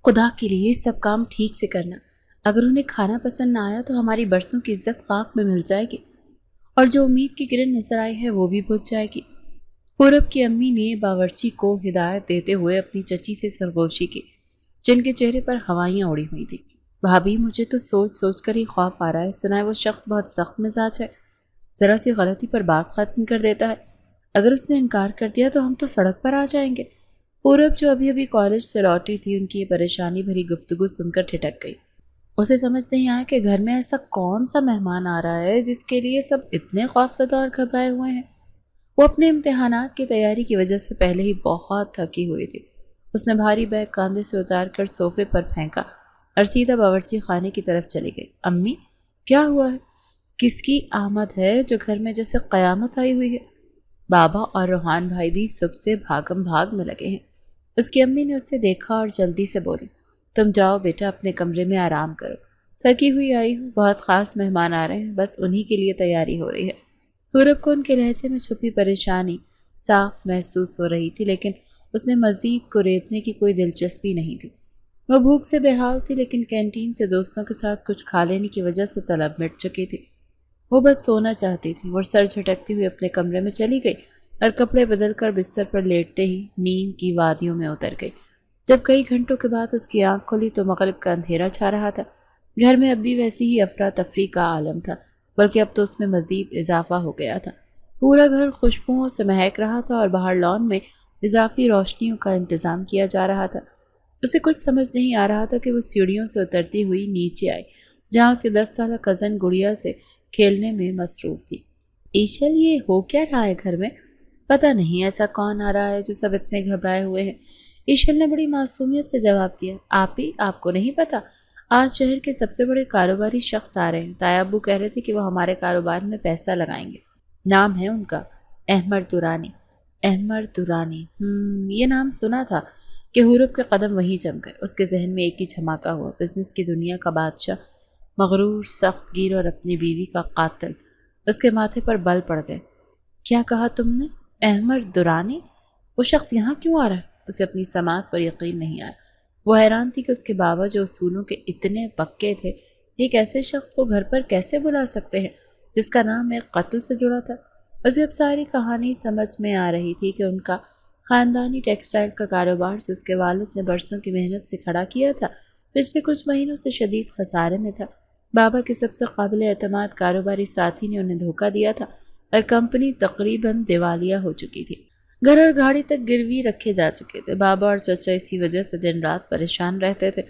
خدا کے لیے سب کام ٹھیک سے کرنا، اگر انہیں کھانا پسند نہ آیا تو ہماری برسوں کی عزت خاک میں مل جائے گی، اور جو امید کی کرن نظر آئی ہے وہ بھی بجھ جائے گی۔ پورب کی امی نے باورچی کو ہدایت دیتے ہوئے اپنی چچی سے سرگوشی کی، جن کے چہرے پر ہوائیاں اڑی ہوئی تھیں۔ بھابھی، مجھے تو سوچ سوچ کر ہی خوف آ رہا ہے، سنا ہے وہ شخص بہت سخت مزاج ہے، ذرا سی غلطی پر بات ختم کر دیتا ہے، اگر اس نے انکار کر دیا تو ہم تو سڑک پر آ جائیں گے۔ پورب جو ابھی ابھی کالج سے لوٹی تھی، ان کی یہ پریشانی بھری گفتگو سن کر ٹھٹک گئی۔ اسے سمجھ نہیں آیا کہ گھر میں ایسا کون سا مہمان آ رہا ہے جس کے لیے سب اتنے خوفزدہ اور گھبرائے ہوئے ہیں۔ وہ اپنے امتحانات کی تیاری کی وجہ سے پہلے ہی بہت تھکی ہوئی تھی۔ اس نے بھاری بیگ کاندھے سے اتار کر صوفے پر پھینکا اور سیدھا باورچی خانے کی طرف چلی گئی۔ امی، کیا ہوا ہے؟ کس کی آمد ہے جو گھر میں جیسے قیامت آئی ہوئی ہے؟ بابا اور روحان بھائی بھی سب سے بھاگم بھاگ میں لگے ہیں۔ اس کی امی نے اسے دیکھا اور جلدی سے بولی، تم جاؤ بیٹا، اپنے کمرے میں آرام کرو، تھکی ہوئی آئی ہوں، بہت خاص مہمان آ رہے ہیں، بس انہی کے لیے تیاری ہو رہی ہے۔ پورب کو ان کے لہجے میں چھپی پریشانی صاف محسوس ہو رہی تھی، لیکن اس نے مزید کوریدنے کی کوئی دلچسپی نہیں تھی۔ وہ بھوک سے بے حال تھی، لیکن کینٹین سے دوستوں کے ساتھ کچھ کھا لینے کی وجہ سے طلب مٹ چکی تھی۔ وہ بس سونا چاہتی تھی۔ وہ سر جھٹکتی ہوئی اپنے کمرے میں چلی گئی اور کپڑے بدل کر بستر پر لیٹتے ہی نیند کی وادیوں میں اتر گئی۔ جب کئی گھنٹوں کے بعد اس کی آنکھ کھلی تو مغرب کا اندھیرا چھا رہا تھا۔ گھر میں اب بھی ویسی ہی افراتفری کا عالم تھا، بلکہ اب تو اس میں مزید اضافہ ہو گیا تھا۔ پورا گھر خوشبوؤں سے مہک رہا تھا اور باہر لان میں اضافی روشنیوں کا انتظام کیا جا رہا تھا۔ اسے کچھ سمجھ نہیں آ رہا تھا کہ وہ سیڑھیوں سے اترتی ہوئی نیچے آئی، جہاں اس کے 10 سالہ کزن گڑیا سے کھیلنے میں مصروف تھی۔ ایشل، یہ ہو کیا رہا ہے گھر میں؟ پتہ نہیں ایسا کون آ رہا ہے جو سب اتنے گھبرائے ہوئے ہیں۔ ایشل نے بڑی معصومیت سے جواب دیا، آپ کو نہیں پتا، آج شہر کے سب سے بڑے کاروباری شخص آ رہے ہیں۔ تایا ابو کہہ رہے تھے کہ وہ ہمارے کاروبار میں پیسہ لگائیں گے۔ نام ہے ان کا احمد درانی۔ احمد درانی، یہ نام سنا تھا کہ حورب کے قدم وہیں جم گئے۔ اس کے ذہن میں ایک ہی جھماکا ہوا، بزنس کی دنیا کا بادشاہ، مغرور، سخت گیر اور اپنی بیوی کا قاتل۔ اس کے ماتھے پر بل پڑ گئے۔ کیا کہا تم نے؟ احمد درانی؟ وہ شخص یہاں کیوں آ رہا ہے؟ اسے اپنی سماعت پر یقین نہیں آیا۔ وہ حیران تھی کہ اس کے بابا جو اصولوں کے اتنے پکے تھے، ایک ایسے شخص کو گھر پر کیسے بلا سکتے ہیں جس کا نام ایک قتل سے جڑا تھا۔ اسے اب ساری کہانی سمجھ میں آ رہی تھی کہ ان کا خاندانی ٹیکسٹائل کا کاروبار جو اس کے والد نے برسوں کی محنت سے کھڑا کیا تھا، پچھلے کچھ مہینوں سے شدید خسارے میں تھا۔ بابا کے سب سے قابل اعتماد کاروباری ساتھی نے انہیں دھوکہ دیا تھا اور کمپنی تقریباً دیوالیہ ہو چکی تھی۔ گھر اور گاڑی تک گروی رکھے جا چکے تھے۔ بابا اور چچا اسی وجہ سے دن رات پریشان رہتے تھے۔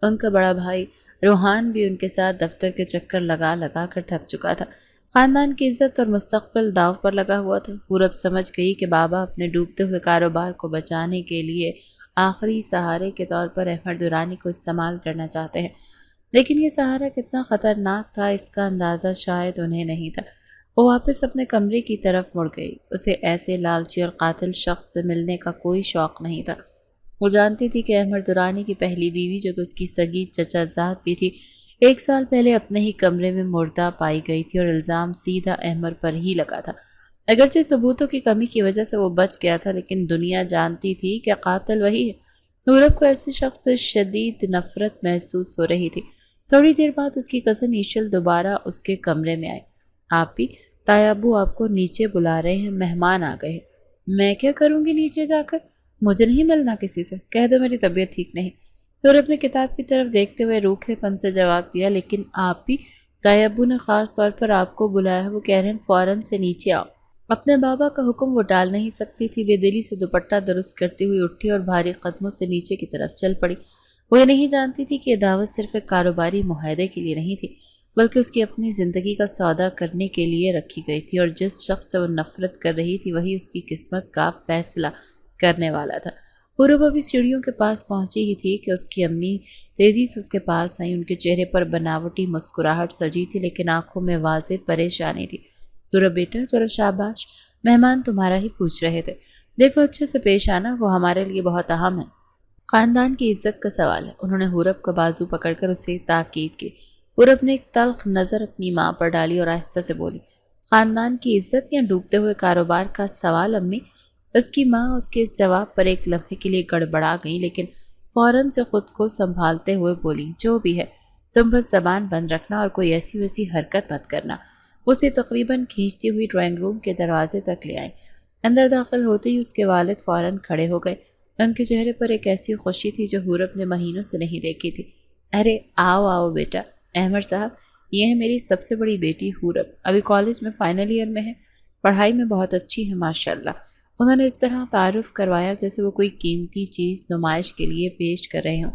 ان کا بڑا بھائی روحان بھی ان کے ساتھ دفتر کے چکر لگا لگا کر تھک چکا تھا۔ خاندان کی عزت اور مستقبل داؤ پر لگا ہوا تھا۔ پورب سمجھ گئی کہ بابا اپنے ڈوبتے ہوئے کاروبار کو بچانے کے لیے آخری سہارے کے طور پر احمد درانی کو استعمال کرنا چاہتے ہیں، لیکن یہ سہارا کتنا خطرناک تھا اس کا اندازہ شاید انہیں نہیں تھا۔ وہ واپس اپنے کمرے کی طرف مڑ گئی۔ اسے ایسے لالچی اور قاتل شخص سے ملنے کا کوئی شوق نہیں تھا۔ وہ جانتی تھی کہ احمد درانی کی پہلی بیوی، جو کہ اس کی سگی چچا زاد بھی تھی، 1 سال پہلے اپنے ہی کمرے میں مردہ پائی گئی تھی اور الزام سیدھا احمد پر ہی لگا تھا۔ اگرچہ ثبوتوں کی کمی کی وجہ سے وہ بچ گیا تھا، لیکن دنیا جانتی تھی کہ قاتل وہی ہے۔ حورب کو ایسے شخص سے شدید نفرت محسوس ہو رہی تھی۔ تھوڑی دیر بعد اس کی کزن ایشل دوبارہ اس کے کمرے میں آئی۔ آپی، تایا ابو آپ کو نیچے بلا رہے ہیں، مہمان آ گئے ہیں۔ میں کیا کروں گی نیچے جا کر؟ مجھے نہیں ملنا کسی سے، کہہ دو میری طبیعت ٹھیک نہیں۔ پھر اپنے کتاب کی طرف دیکھتے ہوئے روکھے پن سے جواب دیا، لیکن آپ بھی، تایا ابو نے خاص طور پر آپ کو بلایا ہے، وہ کہہ رہے ہیں فوراً سے نیچے آؤ۔ اپنے بابا کا حکم وہ ٹال نہیں سکتی تھی۔ بے دلی سے دوپٹہ درست کرتی ہوئی اٹھی اور بھاری قدموں سے نیچے کی طرف چل پڑی۔ وہ یہ نہیں جانتی تھی کہ یہ دعوت صرف ایک کاروباری معاہدے کے لیے نہیں تھی، بلکہ اس کی اپنی زندگی کا سودا کرنے کے لیے رکھی گئی تھی، اور جس شخص سے وہ نفرت کر رہی تھی وہی اس کی قسمت کا فیصلہ کرنے والا تھا۔ پورب ابھی سیڑھیوں کے پاس پہنچی ہی تھی کہ اس کی امی تیزی سے اس کے پاس آئیں۔ ان کے چہرے پر بناوٹی مسکراہٹ سجی تھی، لیکن آنکھوں میں واضح پریشانی تھی۔ پورب بیٹا، چلو شاباش، مہمان تمہارا ہی پوچھ رہے تھے، دیکھو اچھے سے پیش آنا، وہ ہمارے لیے بہت اہم ہے۔ خاندان کی عزت کا سوال ہے۔ انہوں نے حورب کا بازو پکڑ کر اسے تاکید کی۔ حورب نے ایک تلخ نظر اپنی ماں پر ڈالی اور آہستہ سے بولی، خاندان کی عزت یا ڈوبتے ہوئے کاروبار کا سوال امی؟ اس کی ماں اس کے اس جواب پر ایک لمحے کے لیے گڑبڑا گئی، لیکن فوراً سے خود کو سنبھالتے ہوئے بولی، جو بھی ہے تم بس زبان بند رکھنا اور کوئی ایسی ویسی حرکت مت کرنا۔ اسے تقریباً کھینچتی ہوئی ڈرائنگ روم کے دروازے تک لے آئیں۔ اندر داخل ہوتے ہی اس کے والد فوراً کھڑے ہو گئے۔ ان کے چہرے پر ایک ایسی خوشی تھی جو حورب نے مہینوں سے نہیں دیکھی تھی۔ ارے آؤ آؤ بیٹا، احمد صاحب یہ ہے میری سب سے بڑی بیٹی حورب، ابھی کالج میں فائنل ایئر میں ہے، پڑھائی میں بہت اچھی ہے ماشاءاللہ۔ انہوں نے اس طرح تعارف کروایا جیسے وہ کوئی قیمتی چیز نمائش کے لیے پیش کر رہے ہوں۔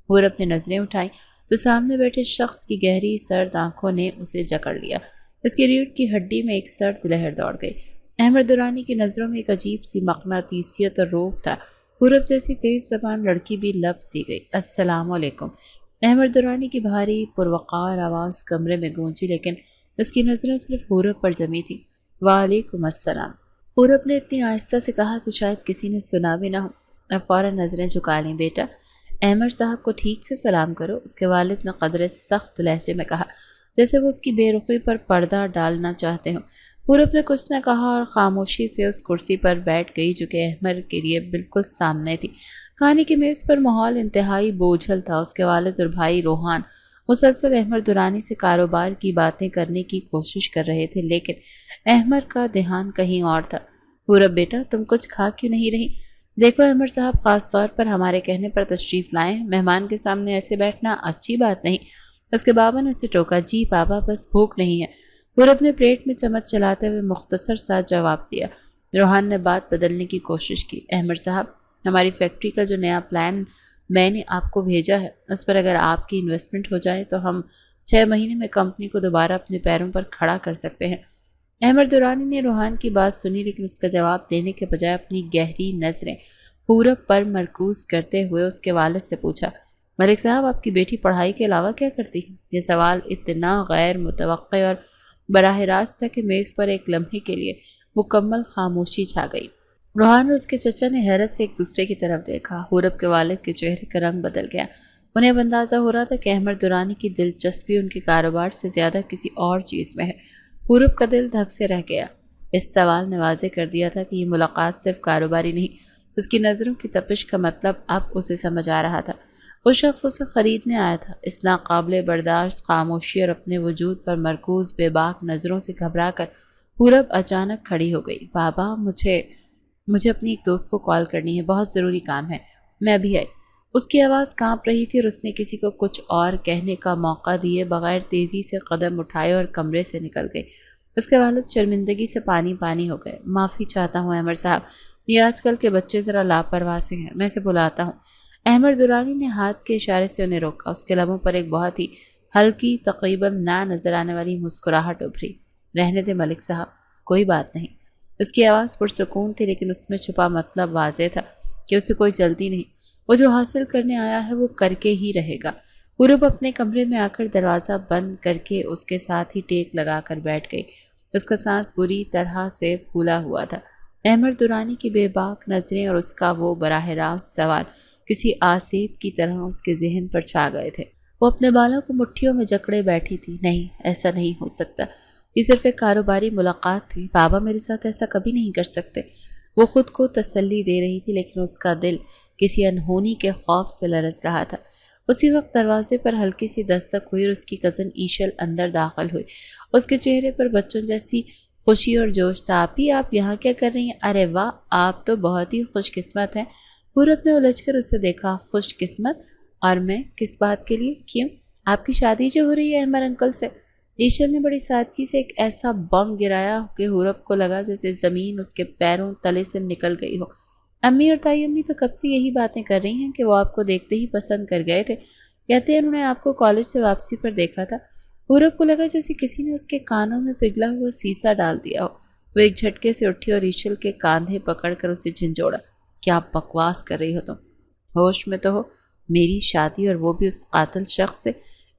حورب نے نظریں اٹھائیں تو سامنے بیٹھے شخص کی گہری سرد آنکھوں نے اسے جکڑ لیا۔ اس کی ریڑھ کی ہڈی میں ایک سرد لہر دوڑ گئی۔ احمد درانی کی نظروں میں ایک عجیب سی مقناطیسیت اور روب تھا۔ حورب جیسی تیز زبان لڑکی بھی لب سی گئی۔ السلام علیکم۔ احمد درانی کی بھاری پروقار آواز کمرے میں گونجی، لیکن اس کی نظریں صرف حورب پر جمی تھیں۔ وعلیکم السلام۔ حورب نے اتنی آہستہ سے کہا کہ شاید کسی نے سنا بھی نہ ہو۔ اب فوراً نظریں جھکا لیں۔ بیٹا احمد صاحب کو ٹھیک سے سلام کرو، اس کے والد نے قدرے سخت لہجے میں کہا، جیسے وہ اس کی بے رخی پر پردہ ڈالنا چاہتے ہوں۔ حورب نے کچھ نہ کہا اور خاموشی سے اس کرسی پر بیٹھ گئی جو کہ احمد کے لیے بالکل سامنے تھی۔ کھانے کی میز پر ماحول انتہائی بوجھل تھا۔ اس کے والد اور بھائی روحان مسلسل احمد درانی سے کاروبار کی باتیں کرنے کی کوشش کر رہے تھے، لیکن احمد کا دھیان کہیں اور تھا۔ حورب بیٹا تم کچھ کھا کیوں نہیں رہی؟ دیکھو احمد صاحب خاص طور پر ہمارے کہنے پر تشریف لائے ہیں، مہمان کے سامنے ایسے بیٹھنا اچھی بات نہیں۔ اس کے بابا نے اسے ٹوکا۔ جی بابا بس بھوک نہیں ہے۔ حورب نے پلیٹ میں چمچ چلاتے ہوئے مختصر سا جواب دیا۔ روحان نے بات بدلنے کی کوشش کی۔ احمد صاحب ہماری فیکٹری کا جو نیا پلان میں نے آپ کو بھیجا ہے، اس پر اگر آپ کی انویسٹمنٹ ہو جائے تو ہم 6 مہینے میں کمپنی کو دوبارہ اپنے پیروں پر کھڑا کر سکتے ہیں۔ احمد درانی نے روحان کی بات سنی، لیکن اس کا جواب دینے کے بجائے اپنی گہری نظریں حورب پر مرکوز کرتے ہوئے اس کے والد سے پوچھا، ملک صاحب آپ کی بیٹی پڑھائی کے علاوہ کیا کرتی ہے؟ یہ سوال اتنا غیر متوقع اور براہ راست تھا کہ میز پر ایک لمحے کے لیے مکمل خاموشی چھا گئی۔ روحان اور اس کے چچا نے حیرت سے ایک دوسرے کی طرف دیکھا۔ حورب کے والد کے چہرے کا رنگ بدل گیا۔ انہیں اب اندازہ ہو رہا تھا کہ احمد درانی کی دلچسپی ان کے کاروبار سے زیادہ کسی اور چیز میں ہے۔ حورب کا دل دھک سے رہ گیا۔ اس سوال نے واضح کر دیا تھا کہ یہ ملاقات صرف کاروباری نہیں، اس کی نظروں کی تپش کا مطلب اب اسے سمجھ آ رہا تھا۔ وہ شخص اسے خریدنے آیا تھا۔ اس ناقابل برداشت خاموشی اور اپنے وجود پر مرکوز بے باک نظروں سے گھبرا کر حورب اچانک کھڑی ہو گئی۔ بابا مجھے اپنی ایک دوست کو کال کرنی ہے، بہت ضروری کام ہے، میں ابھی آئی۔ اس کی آواز کانپ رہی تھی اور اس نے کسی کو کچھ اور کہنے کا موقع دیے بغیر تیزی سے قدم اٹھائے اور کمرے سے نکل گئی۔ اس کے والد شرمندگی سے پانی پانی ہو گئے۔ معافی چاہتا ہوں احمد صاحب، یہ آج کل کے بچے ذرا لاپرواہ سے ہیں، میں اسے بلاتا ہوں۔ احمد درانی نے ہاتھ کے اشارے سے انہیں روکا۔ اس کے لبوں پر ایک بہت ہی ہلکی، تقریباً نہ نظر آنے والی مسکراہٹ ابھری۔ رہنے دے ملک صاحب، کوئی بات نہیں۔ اس کی آواز پرسکون تھی، لیکن اس میں چھپا مطلب واضح تھا کہ اسے کوئی جلدی نہیں، وہ جو حاصل کرنے آیا ہے وہ کر کے ہی رہے گا۔ حورب اپنے کمرے میں آ کر دروازہ بند کر کے اس کے ساتھ ہی ٹیک لگا کر بیٹھ گئی۔ اس کا سانس بری طرح سے پھولا ہوا تھا۔ احمد درانی کی بے باک نظریں اور اس کا وہ براہ راست سوال کسی آسیب کی طرح اس کے ذہن پر چھا گئے تھے۔ وہ اپنے بالوں کو مٹھیوں میں جکڑے بیٹھی تھی۔ نہیں، ایسا نہیں ہو سکتا، یہ صرف ایک کاروباری ملاقات تھی، بابا میرے ساتھ ایسا کبھی نہیں کر سکتے۔ وہ خود کو تسلی دے رہی تھی، لیکن اس کا دل کسی انہونی کے خوف سے لرز رہا تھا۔ اسی وقت دروازے پر ہلکی سی دستک ہوئی اور اس کی کزن ایشل اندر داخل ہوئی۔ اس کے چہرے پر بچوں جیسی خوشی اور جوش تھا۔ آپ یہاں کیا کر رہی ہیں؟ ارے واہ، آپ تو بہت ہی خوش قسمت ہیں۔ حورب نے الجھ کر اسے دیکھا۔ خوش قسمت؟ اور میں کس بات کے لیے؟ کیوں؟ آپ کی شادی جو ہو رہی ہے احمد انکل سے۔ ایشل نے بڑی سادگی سے ایک ایسا بم گرایا کہ حورب کو لگا جیسے زمین اس کے پیروں تلے سے نکل گئی ہو۔ امی اور تائی امی تو کب سے یہی باتیں کر رہی ہیں کہ وہ آپ کو دیکھتے ہی پسند کر گئے تھے، کہتے ہیں انہوں نے آپ کو کالج سے واپسی پر دیکھا تھا۔ حورب کو لگا جیسے کسی نے اس کے کانوں میں پگھلا ہوا سیسا ڈال دیا ہو۔ وہ ایک جھٹکے سے اٹھی اور ایشل کے کاندھے پکڑ کر اسے جھنجھوڑا۔ کیا بکواس کر رہی ہو تم؟ ہوش میں تو ہو؟ میری شادی اور وہ بھی اس قاتل شخص سے؟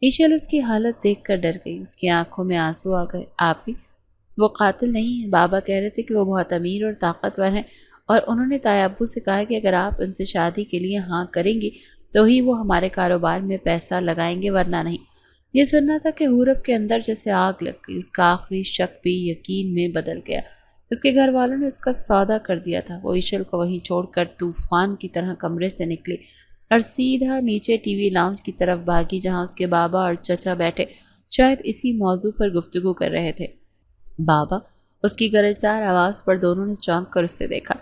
ایشل اس کی حالت دیکھ کر ڈر گئی۔ اس کی آنکھوں میں آنسو آ گئے۔ آپ ہی؟ وہ قاتل نہیں ہے، بابا کہہ رہے تھے کہ وہ بہت امیر اور طاقتور ہیں، اور انہوں نے تائی ابو سے کہا کہ اگر آپ ان سے شادی کے لیے ہاں کریں گی تو ہی وہ ہمارے کاروبار میں پیسہ لگائیں گے، ورنہ نہیں۔ یہ سننا تھا کہ حورب کے اندر جیسے آگ لگ گئی۔ اس کا آخری شک بھی یقین میں بدل گیا۔ اس کے گھر والوں نے اس کا سودا کر دیا تھا۔ وہ ایشل کو وہیں چھوڑ کر طوفان کی طرح کمرے سے نکلی اور سیدھا نیچے ٹی وی لاؤنج کی طرف بھاگی جہاں اس کے بابا اور چچا بیٹھے شاید اسی موضوع پر گفتگو کر رہے تھے۔ بابا، اس کی گرجدار آواز پر دونوں نے چونک کر اسے دیکھا۔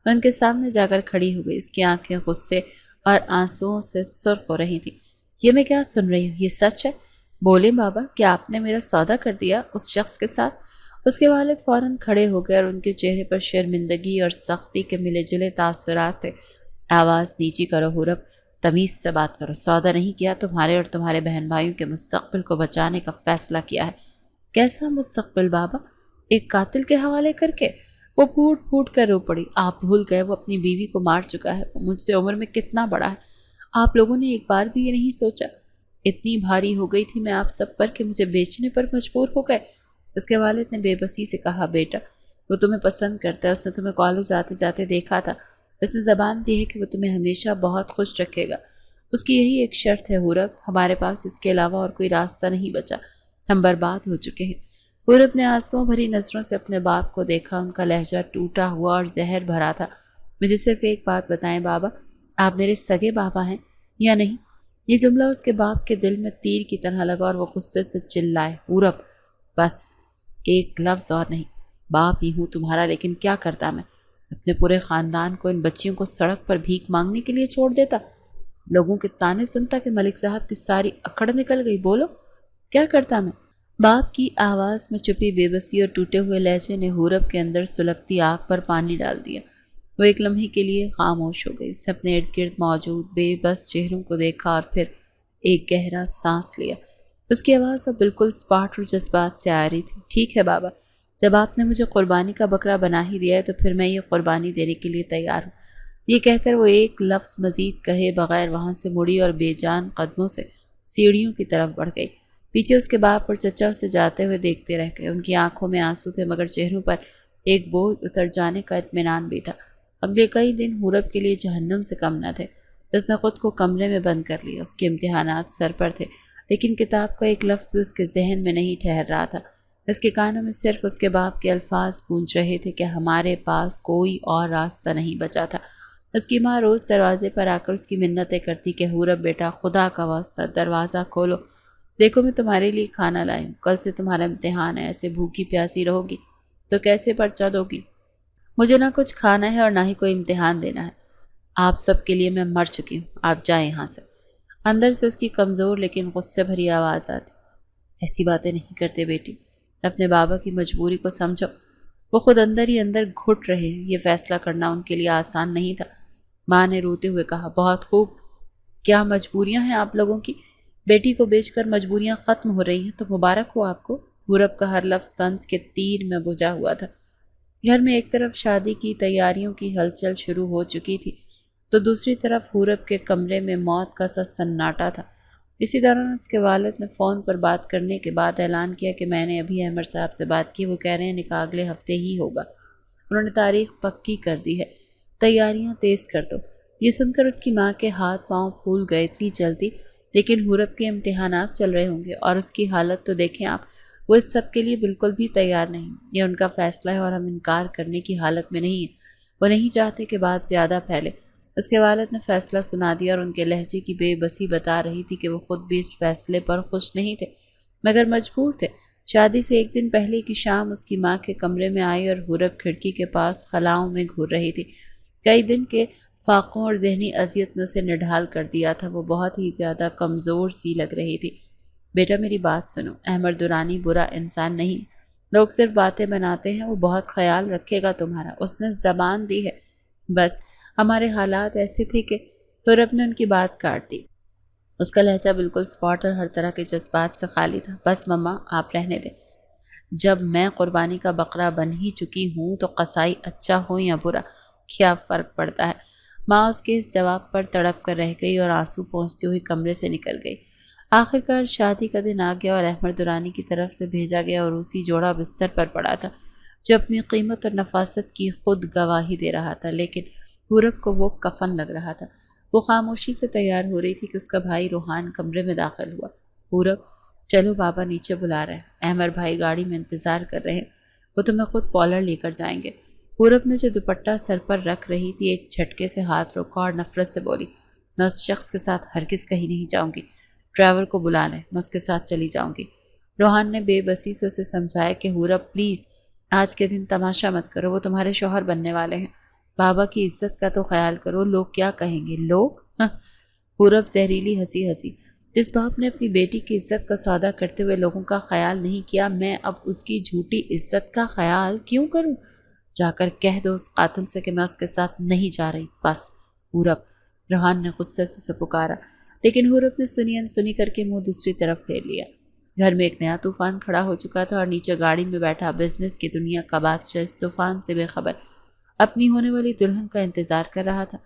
ان کے سامنے جا کر کھڑی ہو گئی۔ اس کی آنکھیں غصے اور آنسوؤں سے سرخ ہو رہی تھیں۔ یہ میں کیا سن رہی ہوں؟ یہ سچ ہے؟ بولیں بابا، کیا آپ نے میرا سودا کر دیا اس شخص کے ساتھ؟ اس کے والد فوراً کھڑے ہو گئے اور ان کے چہرے پر شرمندگی اور سختی کے ملے جلے تاثرات تھے۔ آواز نیچی کرو حورب، تمیز سے بات کرو۔ سودا نہیں کیا، تمہارے اور تمہارے بہن بھائیوں کے مستقبل کو بچانے کا فیصلہ کیا ہے۔ کیسا مستقبل بابا؟ ایک قاتل کے حوالے کر کے؟ وہ پھوٹ پھوٹ کر رو پڑی۔ آپ بھول گئے وہ اپنی بیوی کو مار چکا ہے۔ وہ مجھ سے عمر میں کتنا بڑا ہے۔ آپ لوگوں نے ایک بار بھی یہ نہیں سوچا؟ اتنی بھاری ہو گئی تھی میں آپ سب پر کہ مجھے بیچنے پر مجبور ہو گئے۔ اس کے والد نے بے بسی سے کہا، بیٹا وہ تمہیں پسند کرتا ہے، اس نے تمہیں کالج آتے جاتے دیکھا تھا، اس نے زبان دی ہے کہ وہ تمہیں ہمیشہ بہت خوش رکھے گا۔ اس کی یہی ایک شرط ہے حورب، ہمارے پاس اس کے علاوہ اور کوئی راستہ نہیں بچا، ہم برباد ہو چکے ہیں۔ حورب نے آنسوؤں بھری نظروں سے اپنے باپ کو دیکھا، ان کا لہجہ ٹوٹا ہوا اور زہر بھرا تھا۔ مجھے صرف ایک بات بتائیں بابا، آپ میرے سگے بابا ہیں یا نہیں؟ یہ جملہ اس کے باپ کے دل میں تیر کی طرح لگا اور وہ غصے سے چلائے، حورب بس ایک لفظ اور نہیں، باپ ہی ہوں تمہارا، لیکن کیا کرتا میں؟ اپنے پورے خاندان کو، ان بچیوں کو سڑک پر بھیک مانگنے کے لیے چھوڑ دیتا؟ لوگوں کے تانے سنتا کہ ملک صاحب کی ساری اکڑ نکل گئی؟ بولو کیا کرتا میں؟ باپ کی آواز میں چھپی بے بسی اور ٹوٹے ہوئے لہجے نے حورب کے اندر سلگتی آگ پر پانی ڈال دیا۔ وہ ایک لمحے کے لیے خاموش ہو گئی۔ اس نے اپنے ارد گرد موجود بے بس چہروں کو دیکھا اور پھر ایک گہرا سانس لیا۔ اس کی آواز اب بالکل اسپاٹ اور جذبات سے آ رہی تھی۔ ٹھیک ہے بابا، جب آپ نے مجھے قربانی کا بکرا بنا ہی دیا ہے تو پھر میں یہ قربانی دینے کے لیے تیار ہوں۔ یہ کہہ کر وہ ایک لفظ مزید کہے بغیر وہاں سے مڑی اور بے جان قدموں سے سیڑھیوں کی طرف بڑھ گئی۔ پیچھے اس کے باپ اور چچا اسے جاتے ہوئے دیکھتے رہ گئے۔ ان کی آنکھوں میں آنسو تھے مگر چہروں پر ایک بوجھ اتر جانے کا اطمینان بھی تھا۔ اگلے کئی دن حورب کے لیے جہنم سے کم نہ تھے۔ اس نے خود کو کمرے میں بند کر لیا۔ اس کے امتحانات سر پر تھے لیکن کتاب کا ایک لفظ بھی اس کے ذہن میں نہیں ٹھہر رہا تھا۔ اس کے کانوں میں صرف اس کے باپ کے الفاظ گونج رہے تھے کہ ہمارے پاس کوئی اور راستہ نہیں بچا تھا۔ اس کی ماں روز دروازے پر آ کر اس کی منتیں کرتی کہ حورب بیٹا، خدا کا واسطہ دروازہ کھولو، دیکھو میں تمہارے لیے کھانا لائی ہوں، کل سے تمہارا امتحان ہے، ایسے بھوکی پیاسی رہو گی تو کیسے پرچہ دو گی؟ مجھے نہ کچھ کھانا ہے اور نہ ہی کوئی امتحان دینا ہے۔ آپ سب کے لیے میں مر چکی ہوں، آپ جائیں یہاں سے۔ اندر سے اس کی کمزور لیکن غصے بھری آواز آتی، ایسی باتیں نہیں کرتے بیٹی، اپنے بابا کی مجبوری کو سمجھو، وہ خود اندر ہی اندر گھٹ رہے ہیں، یہ فیصلہ کرنا ان کے لیے آسان نہیں تھا۔ ماں نے روتے ہوئے کہا، بہت خوب، کیا مجبوریاں ہیں آپ لوگوں کی؟ بیٹی کو بیچ کر مجبوریاں ختم ہو رہی ہیں تو مبارک ہو آپ کو۔ حورب کا ہر لفظ طنز کے تیر میں بجھا ہوا تھا۔ گھر میں ایک طرف شادی کی تیاریوں کی ہلچل شروع ہو چکی تھی تو دوسری طرف حورب کے کمرے میں موت کا سا سناٹا تھا۔ اسی دوران اس کے والد نے فون پر بات کرنے کے بعد اعلان کیا کہ میں نے ابھی احمد صاحب سے بات کی، وہ کہہ رہے ہیں نکاح اگلے ہفتے ہی ہوگا، انہوں نے تاریخ پکی کر دی ہے، تیاریاں تیز کر دو۔ یہ سن کر اس کی ماں کے ہاتھ پاؤں پھول گئے، اتنی جلدی؟ لیکن حورب کے امتحانات چل رہے ہوں گے اور اس کی حالت تو دیکھیں آپ، وہ اس سب کے لیے بالکل بھی تیار نہیں۔ یہ ان کا فیصلہ ہے اور ہم انکار کرنے کی حالت میں نہیں ہیں۔ وہ نہیں چاہتے کہ بات زیادہ پھیلے۔ اس کے والد نے فیصلہ سنا دیا اور ان کے لہجے کی بے بسی بتا رہی تھی کہ وہ خود بھی اس فیصلے پر خوش نہیں تھے مگر مجبور تھے۔ شادی سے ایک دن پہلے کی شام اس کی ماں کے کمرے میں آئی اور حورب کھڑکی کے پاس خلاؤں میں گھور رہی تھی۔ کئی دن کے فاقوں اور ذہنی اذیت نے اسے نڈھال کر دیا تھا، وہ بہت ہی زیادہ کمزور سی لگ رہی تھی۔ بیٹا میری بات سنو، احمد درانی برا انسان نہیں، لوگ صرف باتیں بناتے ہیں، وہ بہت خیال رکھے گا تمہارا، اس نے زبان دی ہے۔ بس ہمارے حالات ایسے تھے کہ حورب نے ان کی بات کاٹ دی۔ اس کا لہجہ بالکل اسپاٹ اور ہر طرح کے جذبات سے خالی تھا۔ بس مما آپ رہنے دیں، جب میں قربانی کا بکرا بن ہی چکی ہوں تو قصائی اچھا ہو یا برا کیا فرق پڑتا ہے؟ ماں اس کے اس جواب پر تڑپ کر رہ گئی اور آنسو پہنچتی ہوئی کمرے سے نکل گئی۔ آخرکار شادی کا دن آ گیا اور احمد درانی کی طرف سے بھیجا گیا اور اسی جوڑا بستر پر پڑا تھا جو اپنی قیمت اور نفاست کی خود گواہی دے رہا تھا، لیکن حورب کو وہ کفن لگ رہا تھا۔ وہ خاموشی سے تیار ہو رہی تھی کہ اس کا بھائی روحان کمرے میں داخل ہوا۔ حورب چلو بابا نیچے بلا رہے ہیں، احمد بھائی گاڑی میں انتظار کر رہے ہیں، وہ تمہیں خود پالر لے کر جائیں گے۔ حورب نے جو دوپٹہ سر پر رکھ رہی تھی ایک جھٹکے سے ہاتھ روکا اور نفرت سے بولی، میں اس شخص کے ساتھ ہرگز کہیں نہیں جاؤں گی۔ ڈرائیور کو بلا لیں، میں اس کے ساتھ چلی جاؤں گی۔ روحان نے بے بسی سے اسے سمجھایا کہ حورب پلیز آج کے دن تماشا مت کرو، وہ تمہارے شوہر بننے والے ہیں۔ بابا کی عزت کا تو خیال کرو، لوگ کیا کہیں گے؟ لوگ؟ حورب زہریلی ہنسی ہنسی۔ جس باپ نے اپنی بیٹی کی عزت کا سودا کرتے ہوئے لوگوں کا خیال نہیں کیا، میں اب اس کی جھوٹی عزت کا خیال کیوں کروں؟ جا کر کہہ دو اس قاتل سے کہ میں اس کے ساتھ نہیں جا رہی، بس۔ حورب، روحان نے غصے سے اسے پکارا، لیکن حورب نے سنی انسنی کر کے منہ دوسری طرف پھیر لیا۔ گھر میں ایک نیا طوفان کھڑا ہو چکا تھا اور نیچے گاڑی میں بیٹھا بزنس کی دنیا کا بادشاہ اس طوفان سے بے خبر اپنی ہونے والی دلہن کا انتظار کر رہا تھا۔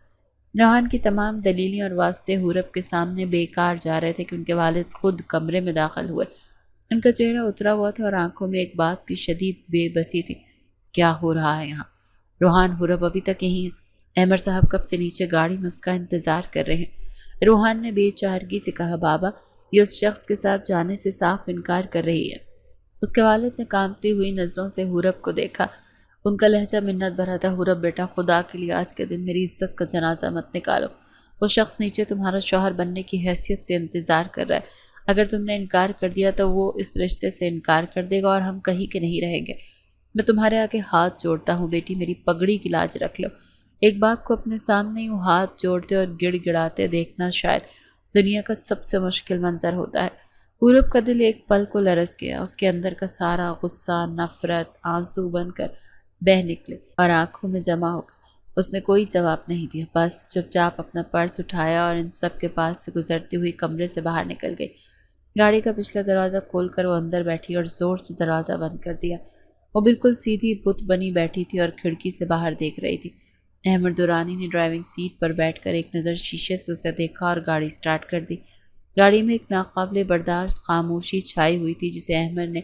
روحان کی تمام دلیلیں اور واسطے حورب کے سامنے بیکار جا رہے تھے کہ ان کے والد خود کمرے میں داخل ہوئے۔ ان کا چہرہ اترا ہوا تھا اور آنکھوں میں ایک باپ کی شدید بے بسی تھی۔ کیا ہو رہا ہے یہاں؟ روحان، حورب ابھی تک یہیں ہے، احمد صاحب کب سے نیچے گاڑی میں اس کا انتظار کر رہے ہیں۔ روحان نے بے چارگی سے کہا، بابا یہ اس شخص کے ساتھ جانے سے صاف انکار کر رہی ہے۔ اس کے والد نے کانپتی ہوئی نظروں سے حورب کو دیکھا۔ ان کا لہجہ منت بھرا تھا، حورب بیٹا خدا کے لیے آج کے دن میری عزت کا جنازہ مت نکالو۔ وہ شخص نیچے تمہارا شوہر بننے کی حیثیت سے انتظار کر رہا ہے۔ اگر تم نے انکار کر دیا تو وہ اس رشتے سے انکار کر دے گا اور ہم کہیں کے نہیں رہیں گے۔ میں تمہارے آگے ہاتھ جوڑتا ہوں بیٹی، میری پگڑی کی لاج رکھ لو۔ ایک باپ کو اپنے سامنے یوں ہاتھ جوڑتے اور گڑ گڑاتے دیکھنا شاید دنیا کا سب سے مشکل منظر ہوتا ہے۔ حورب کا دل ایک پل کو لرز گیا، اس کے اندر کا سارا غصہ، نفرت آنسو بن کر بہہ نکلے اور آنکھوں میں جمع ہو گیا۔ اس نے کوئی جواب نہیں دیا، بس چپ چاپ اپنا پرس اٹھایا اور ان سب کے پاس سے گزرتی ہوئی کمرے سے باہر نکل گئی۔ گاڑی کا پچھلا دروازہ کھول کر وہ اندر بیٹھی اور زور سے دروازہ بند کر دیا۔ وہ بالکل سیدھی بت بنی بیٹھی تھی اور کھڑکی سے باہر دیکھ رہی تھی۔ احمد دورانی نے ڈرائیونگ سیٹ پر بیٹھ کر ایک نظر شیشے سے اسے دیکھا اور گاڑی سٹارٹ کر دی۔ گاڑی میں ایک ناقابل برداشت خاموشی چھائی ہوئی تھی جسے احمد نے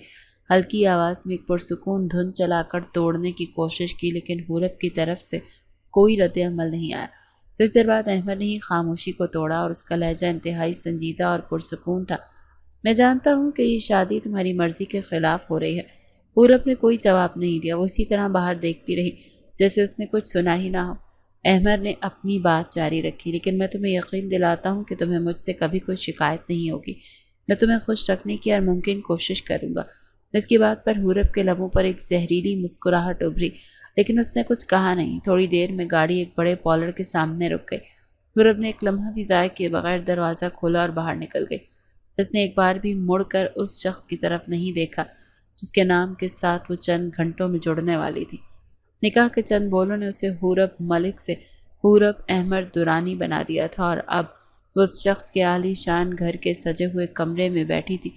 ہلکی آواز میں ایک پرسکون دھن چلا کر توڑنے کی کوشش کی، لیکن حورب کی طرف سے کوئی رد عمل نہیں آیا۔ کچھ دیر بعد احمد نے ہی خاموشی کو توڑا اور اس کا لہجہ انتہائی سنجیدہ اور پرسکون تھا۔ میں جانتا ہوں کہ یہ شادی تمہاری مرضی کے خلاف ہو رہی ہے۔ حورب نے کوئی جواب نہیں دیا، وہ اسی طرح باہر دیکھتی رہی جیسے اس نے کچھ سنا ہی نہ ہو۔ احمد نے اپنی بات جاری رکھی، لیکن میں تمہیں یقین دلاتا ہوں کہ تمہیں مجھ سے کبھی کوئی شکایت نہیں ہوگی۔ میں تمہیں خوش رکھنے کی ہر ممکن کوشش کروں گا۔ اس کی بات پر حورب کے لبوں پر ایک زہریلی مسکراہٹ ابھری، لیکن اس نے کچھ کہا نہیں۔ تھوڑی دیر میں گاڑی ایک بڑے پولر کے سامنے رک گئی۔ حورب نے ایک لمحہ بھی ضائع کیے بغیر دروازہ کھولا اور باہر نکل گئی۔ اس نے ایک بار بھی مڑ کر اس شخص کی طرف نہیں دیکھا جس کے نام کے ساتھ وہ چند گھنٹوں میں جڑنے والی تھی۔ نکاح کے چند بولوں نے اسے حورب ملک سے حورب احمد دورانی بنا دیا تھا، اور اب وہ اس شخص کے عالی شان گھر کے سجے ہوئے کمرے میں بیٹھی تھی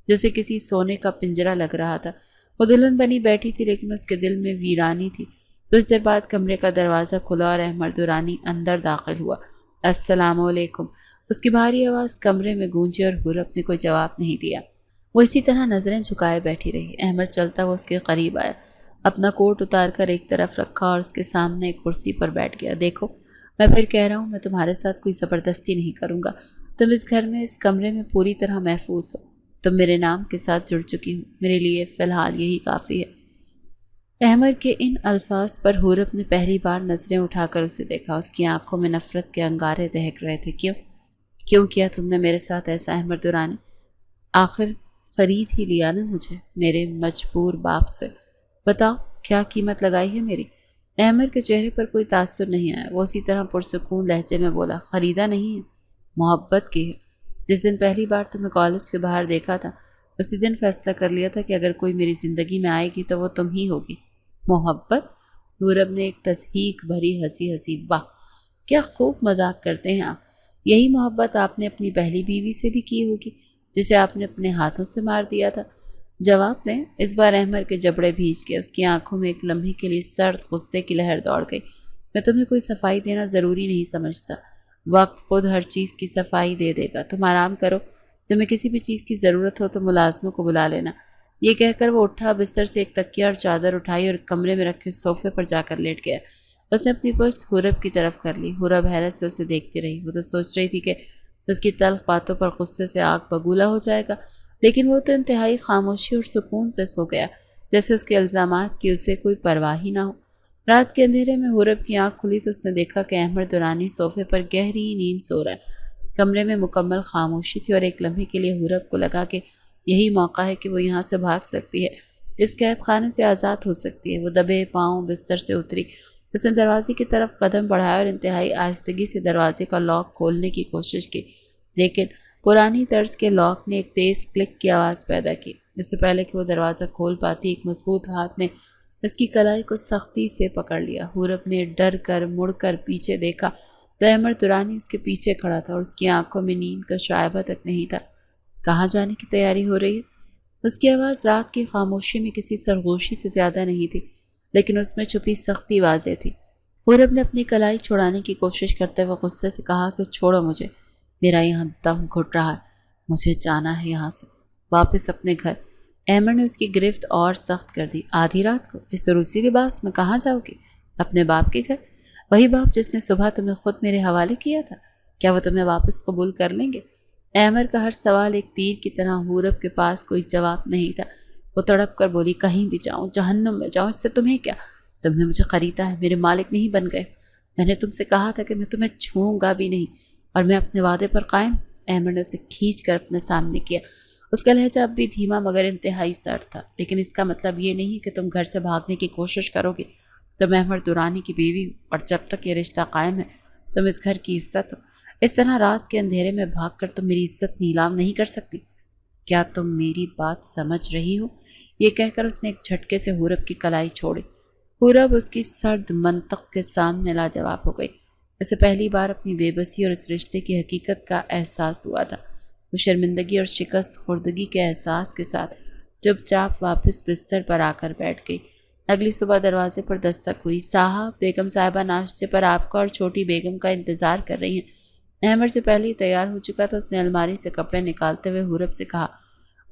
جیسے کسی سونے کا پنجرہ لگ رہا تھا۔ وہ دلہن بنی بیٹھی تھی لیکن اس کے دل میں ویرانی تھی۔ کچھ دیر بعد کمرے کا دروازہ کھلا اور احمد دورانی اندر داخل ہوا۔ السلام علیکم، اس کی بھاری آواز کمرے میں گونجی اور حورب نے کوئی جواب نہیں دیا۔ وہ اسی طرح نظریں جھکائے بیٹھی رہی۔ احمد چلتا وہ اس کے قریب آیا، اپنا کوٹ اتار کر ایک طرف رکھا اور اس کے سامنے ایک کرسی پر بیٹھ گیا۔ دیکھو، میں پھر کہہ رہا ہوں، میں تمہارے ساتھ کوئی زبردستی نہیں کروں گا۔ تم اس گھر میں اس کمرے میں پوری طرح محفوظ ہو۔ تم میرے نام کے ساتھ جڑ چکی ہو، میرے لیے فی الحال یہی کافی ہے۔ احمد کے ان الفاظ پر حورب نے پہلی بار نظریں اٹھا کر اسے دیکھا۔ اس کی آنکھوں میں نفرت کے انگارے دہک رہے تھے۔ کیوں کیا تم نے میرے ساتھ ایسا احمد دورانی؟ آخر خرید ہی لیا نا مجھے میرے مجبور باپ سے۔ بتاؤ کیا قیمت لگائی ہے میری؟ احمد کے چہرے پر کوئی تاثر نہیں آیا۔ وہ اسی طرح پرسکون لہجے میں بولا، خریدا نہیں ہے، محبت کی ہے۔ جس دن پہلی بار تمہیں کالج کے باہر دیکھا تھا اسی دن فیصلہ کر لیا تھا کہ اگر کوئی میری زندگی میں آئے گی تو وہ تم ہی ہوگی۔ محبت؟ حورب نے ایک تصحیق بھری ہنسی ہنسی۔ واہ، کیا خوب مذاق کرتے ہیں آپ۔ یہی محبت آپ نے اپنی پہلی بیوی سے بھی کی ہوگی جسے آپ نے اپنے ہاتھوں سے مار دیا تھا۔ جواب دیں۔ اس بار احمد کے جبڑے بھیج گئے۔ اس کی آنکھوں میں ایک لمحے کے لیے سرد غصے کی لہر دوڑ گئی۔ میں تمہیں کوئی صفائی دینا ضروری نہیں سمجھتا، وقت خود ہر چیز کی صفائی دے دے گا۔ تم آرام کرو، تمہیں کسی بھی چیز کی ضرورت ہو تو ملازموں کو بلا لینا۔ یہ کہہ کر وہ اٹھا، بستر سے ایک تکیہ اور چادر اٹھائی اور کمرے میں رکھے صوفے پر جا کر لیٹ گیا۔ اس نے اپنی پشت حورب کی طرف کر لی۔ حورب حیرت سے اسے دیکھتی رہی۔ وہ تو سوچ رہی تھی کہ اس کی تلخ باتوں پر غصے سے آگ بگولا ہو جائے گا، لیکن وہ تو انتہائی خاموشی اور سکون سے سو گیا، جیسے اس کے الزامات کی اسے کوئی پرواہ ہی نہ ہو۔ رات کے اندھیرے میں حورب کی آنکھ کھلی تو اس نے دیکھا کہ احمد درانی صوفے پر گہری نیند سو رہا ہے۔ کمرے میں مکمل خاموشی تھی اور ایک لمحے کے لیے حورب کو لگا کہ یہی موقع ہے کہ وہ یہاں سے بھاگ سکتی ہے، اس قید خانے سے آزاد ہو سکتی ہے۔ وہ دبے پاؤں بستر سے اتری، اس نے دروازے کی طرف قدم بڑھایا اور انتہائی آہستگی سے دروازے کا لاک کھولنے کی کوشش کی، لیکن پرانی طرز کے لاک نے ایک تیز کلک کی آواز پیدا کی۔ اس سے پہلے کہ وہ دروازہ کھول پاتی، ایک مضبوط ہاتھ نے اس کی کلائی کو سختی سے پکڑ لیا۔ حورب نے ڈر کر مڑ کر پیچھے دیکھا تو احمد درانی اس کے پیچھے کھڑا تھا اور اس کی آنکھوں میں نیند کا شائبہ تک نہیں تھا۔ کہاں جانے کی تیاری ہو رہی ہے؟ اس کی آواز رات کی خاموشی میں کسی سرگوشی سے زیادہ نہیں تھی، لیکن اس میں چھپی سختی واضح تھی۔ حورب نے اپنی کلائی چھڑانے کی کوشش کرتے ہوئے غصے سے کہا کہ چھوڑو مجھے، میرا یہاں دم گھٹ رہا ہے، مجھے جانا ہے یہاں سے، واپس اپنے گھر۔ احمد نے اس کی گرفت اور سخت کر دی۔ آدھی رات کو اس روسی لباس میں کہاں جاؤ گی؟ اپنے باپ کے گھر؟ وہی باپ جس نے صبح تمہیں خود میرے حوالے کیا تھا، کیا وہ تمہیں واپس قبول کر لیں گے؟ احمد کا ہر سوال ایک تیر کی طرح حورب کے پاس کوئی جواب نہیں تھا۔ وہ تڑپ کر بولی، کہیں بھی جاؤں، جہنم میں جاؤں، اس سے تمہیں کیا؟ تم نے مجھے خریدا ہے، میرے مالک نہیں بن گئے۔ میں نے تم سے کہا تھا کہ میں تمہیں چھوؤں گا بھی نہیں، اور میں اپنے وعدے پر قائم۔ احمد نے اسے کھینچ کر اپنے سامنے کیا۔ اس کا لہجہ اب بھی دھیما مگر انتہائی سرد تھا۔ لیکن اس کا مطلب یہ نہیں کہ تم گھر سے بھاگنے کی کوشش کرو گے۔ تم احمد درانی کی بیوی ہو، اور جب تک یہ رشتہ قائم ہے تم اس گھر کی عزت ہو۔ اس طرح رات کے اندھیرے میں بھاگ کر تم میری عزت نیلام نہیں کر سکتی۔ کیا تم میری بات سمجھ رہی ہو؟ یہ کہہ کر اس نے ایک جھٹکے سے حورب کی کلائی چھوڑی۔ حورب اس کی سرد منطق کے سامنے لاجواب ہو گئی۔ اسے پہلی بار اپنی بے بسی اور اس رشتے کی حقیقت کا احساس ہوا تھا۔ وہ شرمندگی اور شکست خوردگی کے احساس کے ساتھ چپ چاپ واپس بستر پر آ کر بیٹھ گئی۔ اگلی صبح دروازے پر دستک ہوئی۔ صاحب، بیگم صاحبہ ناشتے پر آپ کا اور چھوٹی بیگم کا انتظار کر رہی ہیں۔ احمد سے پہلے ہی تیار ہو چکا تھا۔ اس نے الماری سے کپڑے نکالتے ہوئے حورب سے کہا،